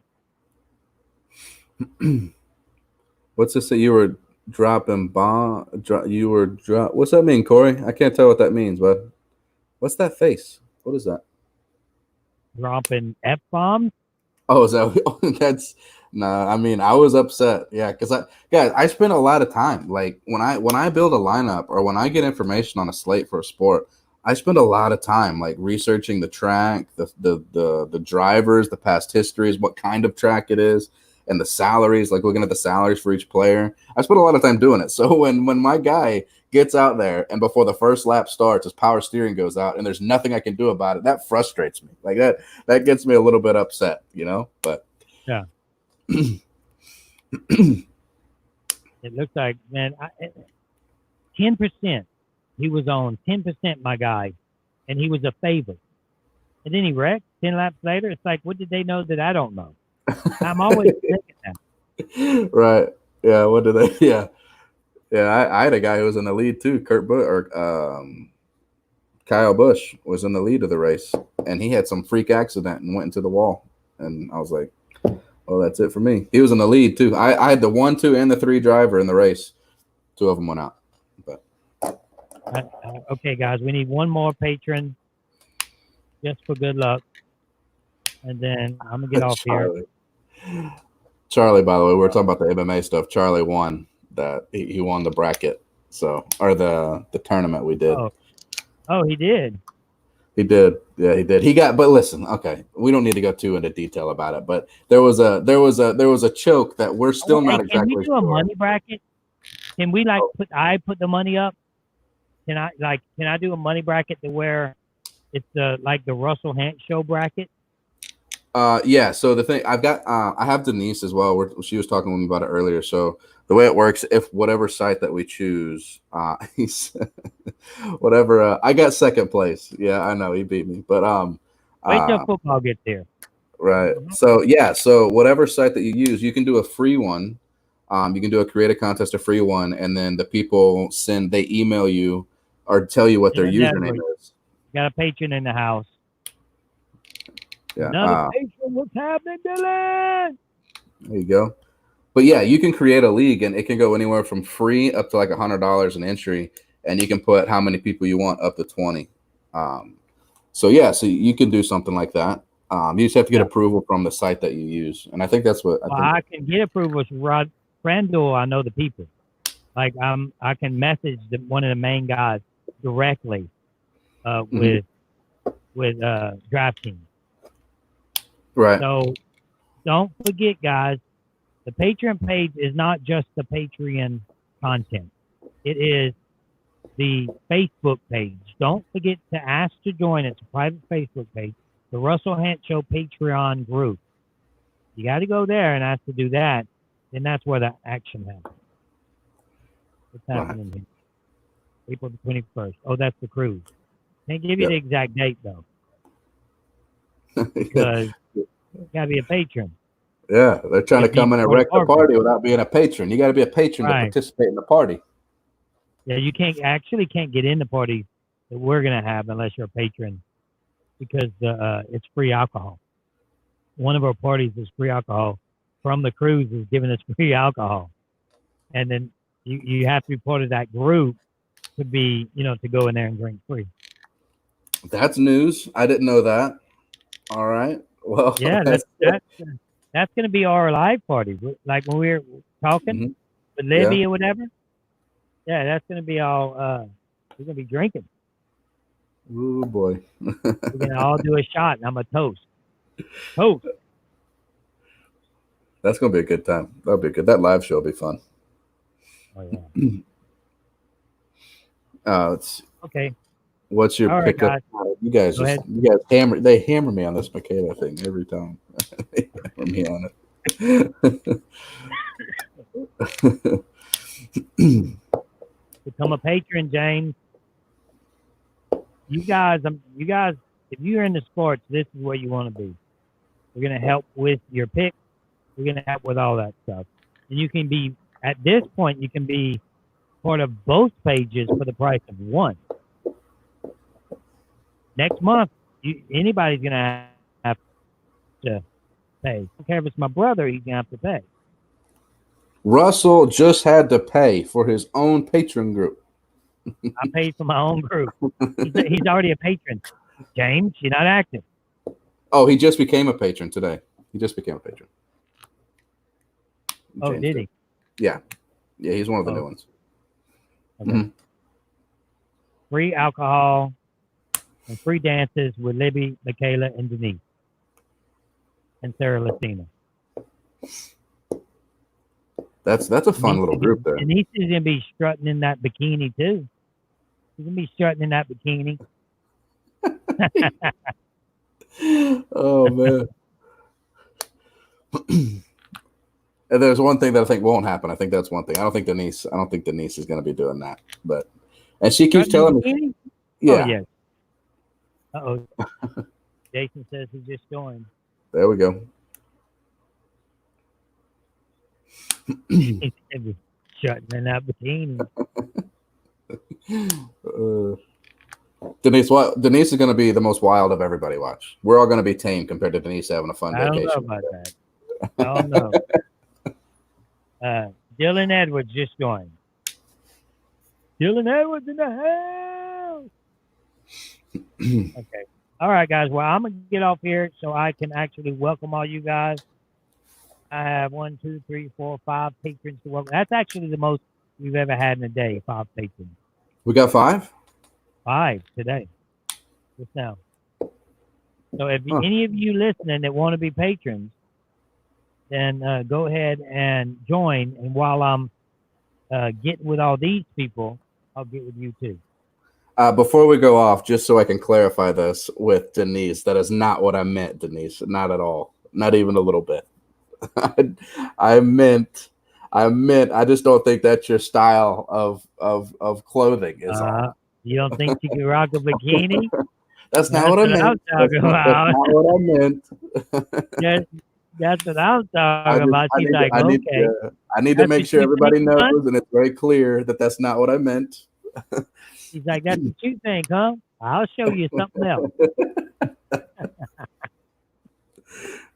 What's this that you were dropping bomb? What's that mean, Corey? I can't tell what that means, bud. What's that face? What is that? Dropping F-bombs? Oh, is that that's nah? I mean, I was upset. Yeah, because I spend a lot of time. Like when I build a lineup or when I get information on a slate for a sport, I spend a lot of time like researching the track, the drivers, the past histories, what kind of track it is, and the salaries, like looking at the salaries for each player. I spent a lot of time doing it. So when my guy gets out there and before the first lap starts, his power steering goes out and there's nothing I can do about it, that frustrates me. Like that gets me a little bit upset, you know? But yeah. It looks like, man, 10%. He was on 10%, my guy, and he was a favorite. And then he wrecked 10 laps later. It's like, what did they know that I don't know? I'm always thinking that. Right. Yeah. What did they? Yeah. Yeah. I had a guy who was in the lead too. Kyle Busch was in the lead of the race, and he had some freak accident and went into the wall. And I was like, "Oh, that's it for me." He was in the lead too. I had the 1, 2, and the 3 driver in the race. 2 of them went out. But okay, guys, we need one more patron just for good luck, and then I'm gonna get off here. Charlie, by the way, we're talking about the MMA stuff. Charlie won that. He won the bracket, or the tournament we did. Oh, he did. He did. Yeah, he did. He got. But listen, okay, we don't need to go too into detail about it. But there was a choke that we're still not exactly. Can we do a money bracket? Can we put the money up? Can I do a money bracket to where it's the Russell Hantz show bracket? Yeah. So the thing I have Denise as well. She was talking with me about it earlier. So the way it works, if whatever site that we choose, whatever, I got second place. Yeah, I know he beat me, but wait till football gets here. Right. So yeah. So whatever site that you use, you can do a free one. You can do a create a contest, a free one, and then the people they email you or tell you what their username is. Got a patron in the house. Yeah. Another patron. What's happening, Dylan? There you go. But yeah, you can create a league, and it can go anywhere from free up to like $100 an entry, and you can put how many people you want up to 20. So you can do something like that. You just have to get approval from the site that you use, and I think that's what I can get approval from Rod Frandl. I know the people. Like I can message one of the main guys directly with DraftKings. Right. So don't forget, guys, the Patreon page is not just the Patreon content. It is the Facebook page. Don't forget to ask to join. It's a private Facebook page, the Russell Hantz Show Patreon group. You got to go there and ask to do that. And that's where the action happens. What's happening here? April the 21st. Oh, that's the cruise. Can't give you the exact date, though. because you gotta be a patron. Yeah, they're trying to come in and wreck the party without being a patron. You got to be a patron to participate in the party. Yeah, you can't get in the party that we're gonna have unless you're a patron, because it's free alcohol. One of our parties is free alcohol from the cruise is giving us free alcohol, and then you have to be part of that group to be to go in there and drink free. That's news. I didn't know that. All right. Well, yeah, that's going to be our live party. Like when we were talking with Libby or whatever. Yeah, that's going to be all. We're going to be drinking. Oh boy. We're going to all do a shot, and I'm a toast. Toast. That's going to be a good time. That'll be good. That live show will be fun. Oh yeah. Okay. What's your pickup? You guys hammer. They hammer me on this Michaela thing every time. They hammer me on it. Become a patron, James. You guys, if you're into sports, this is where you want to be. We're gonna help with your pick. We're gonna help with all that stuff, and you can be at this point. You can be part of both pages for the price of one. Next month, anybody's gonna have to pay. I don't care if it's my brother; he's gonna have to pay. Russell just had to pay for his own patron group. I paid for my own group. He's already a patron. James, you're not active. Oh, he just became a patron today. He just became a patron. Oh, did he? Yeah. Yeah, he's one of the new ones. Okay. Free alcohol and free dances with Libby, Michaela, and Denise. And Sarah Latina. That's a fun little group there. Denise is going to be strutting in that bikini, too. She's going to be strutting in that bikini. Oh, man. And there's one thing that I think won't happen. I think that's one thing. I don't think Denise is going to be doing that. And she keeps telling me. Yeah. Oh, yes. Uh-oh. Jason says he just joined. There we go. Shutting in that bikini. Denise is going to be the most wild of everybody. Watch. We're all going to be tame compared to Denise having a fun vacation. I don't know about that. I don't know. Dylan Edwards just joined. Dylan Edwards in the house. Okay. All right, guys. Well, I'm going to get off here so I can actually welcome all you guys. I have 1, 2, 3, 4, 5 patrons to welcome. That's actually the most we've ever had in a day, 5 patrons. We got 5? 5 today. Just now. So if any of you listening that want to be patrons, then go ahead and join. And while I'm getting with all these people, I'll get with you too. Before we go off, just so I can clarify this with Denise, that is not what I meant, Denise. Not at all. Not even a little bit. I meant I just don't think that's your style of clothing is all. You don't think you can rock a bikini? That's not what I meant. That's not what I meant. That's what I'm talking about. She's like, okay. I need to make sure everybody knows, and it's very clear that that's not what I meant. She's like, that's what you think, huh? I'll show you something else.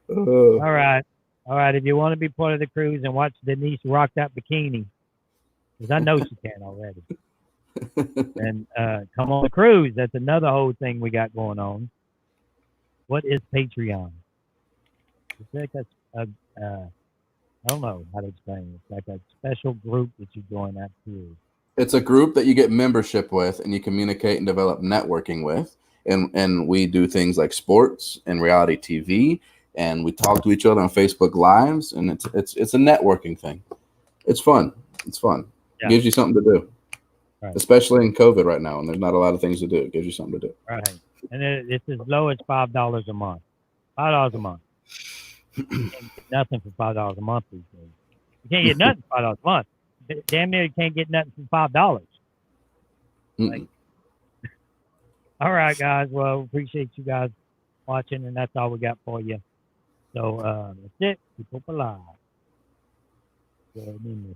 All right. All right. If you want to be part of the cruise and watch Denise rock that bikini, because I know she can already. And come on the cruise. That's another whole thing we got going on. What is Patreon? It's like I don't know how to explain it. It's like a special group that you join that cruise. It's a group that you get membership with and you communicate and develop networking with. And we do things like sports and reality TV, and we talk to each other on Facebook Lives, and it's a networking thing. It's fun. It's fun. Yeah. It gives you something to do. Right. Especially in COVID right now, and there's not a lot of things to do. It gives you something to do. Right. And it's as low as $5 a month. $5 a month. You can't get nothing for $5 a month these days. You can't get nothing for $5 a month. Damn near you can't get nothing for $5. Like, all right, guys. Well, appreciate you guys watching, and that's all we got for you. So that's it. Keep hope alive. Good evening.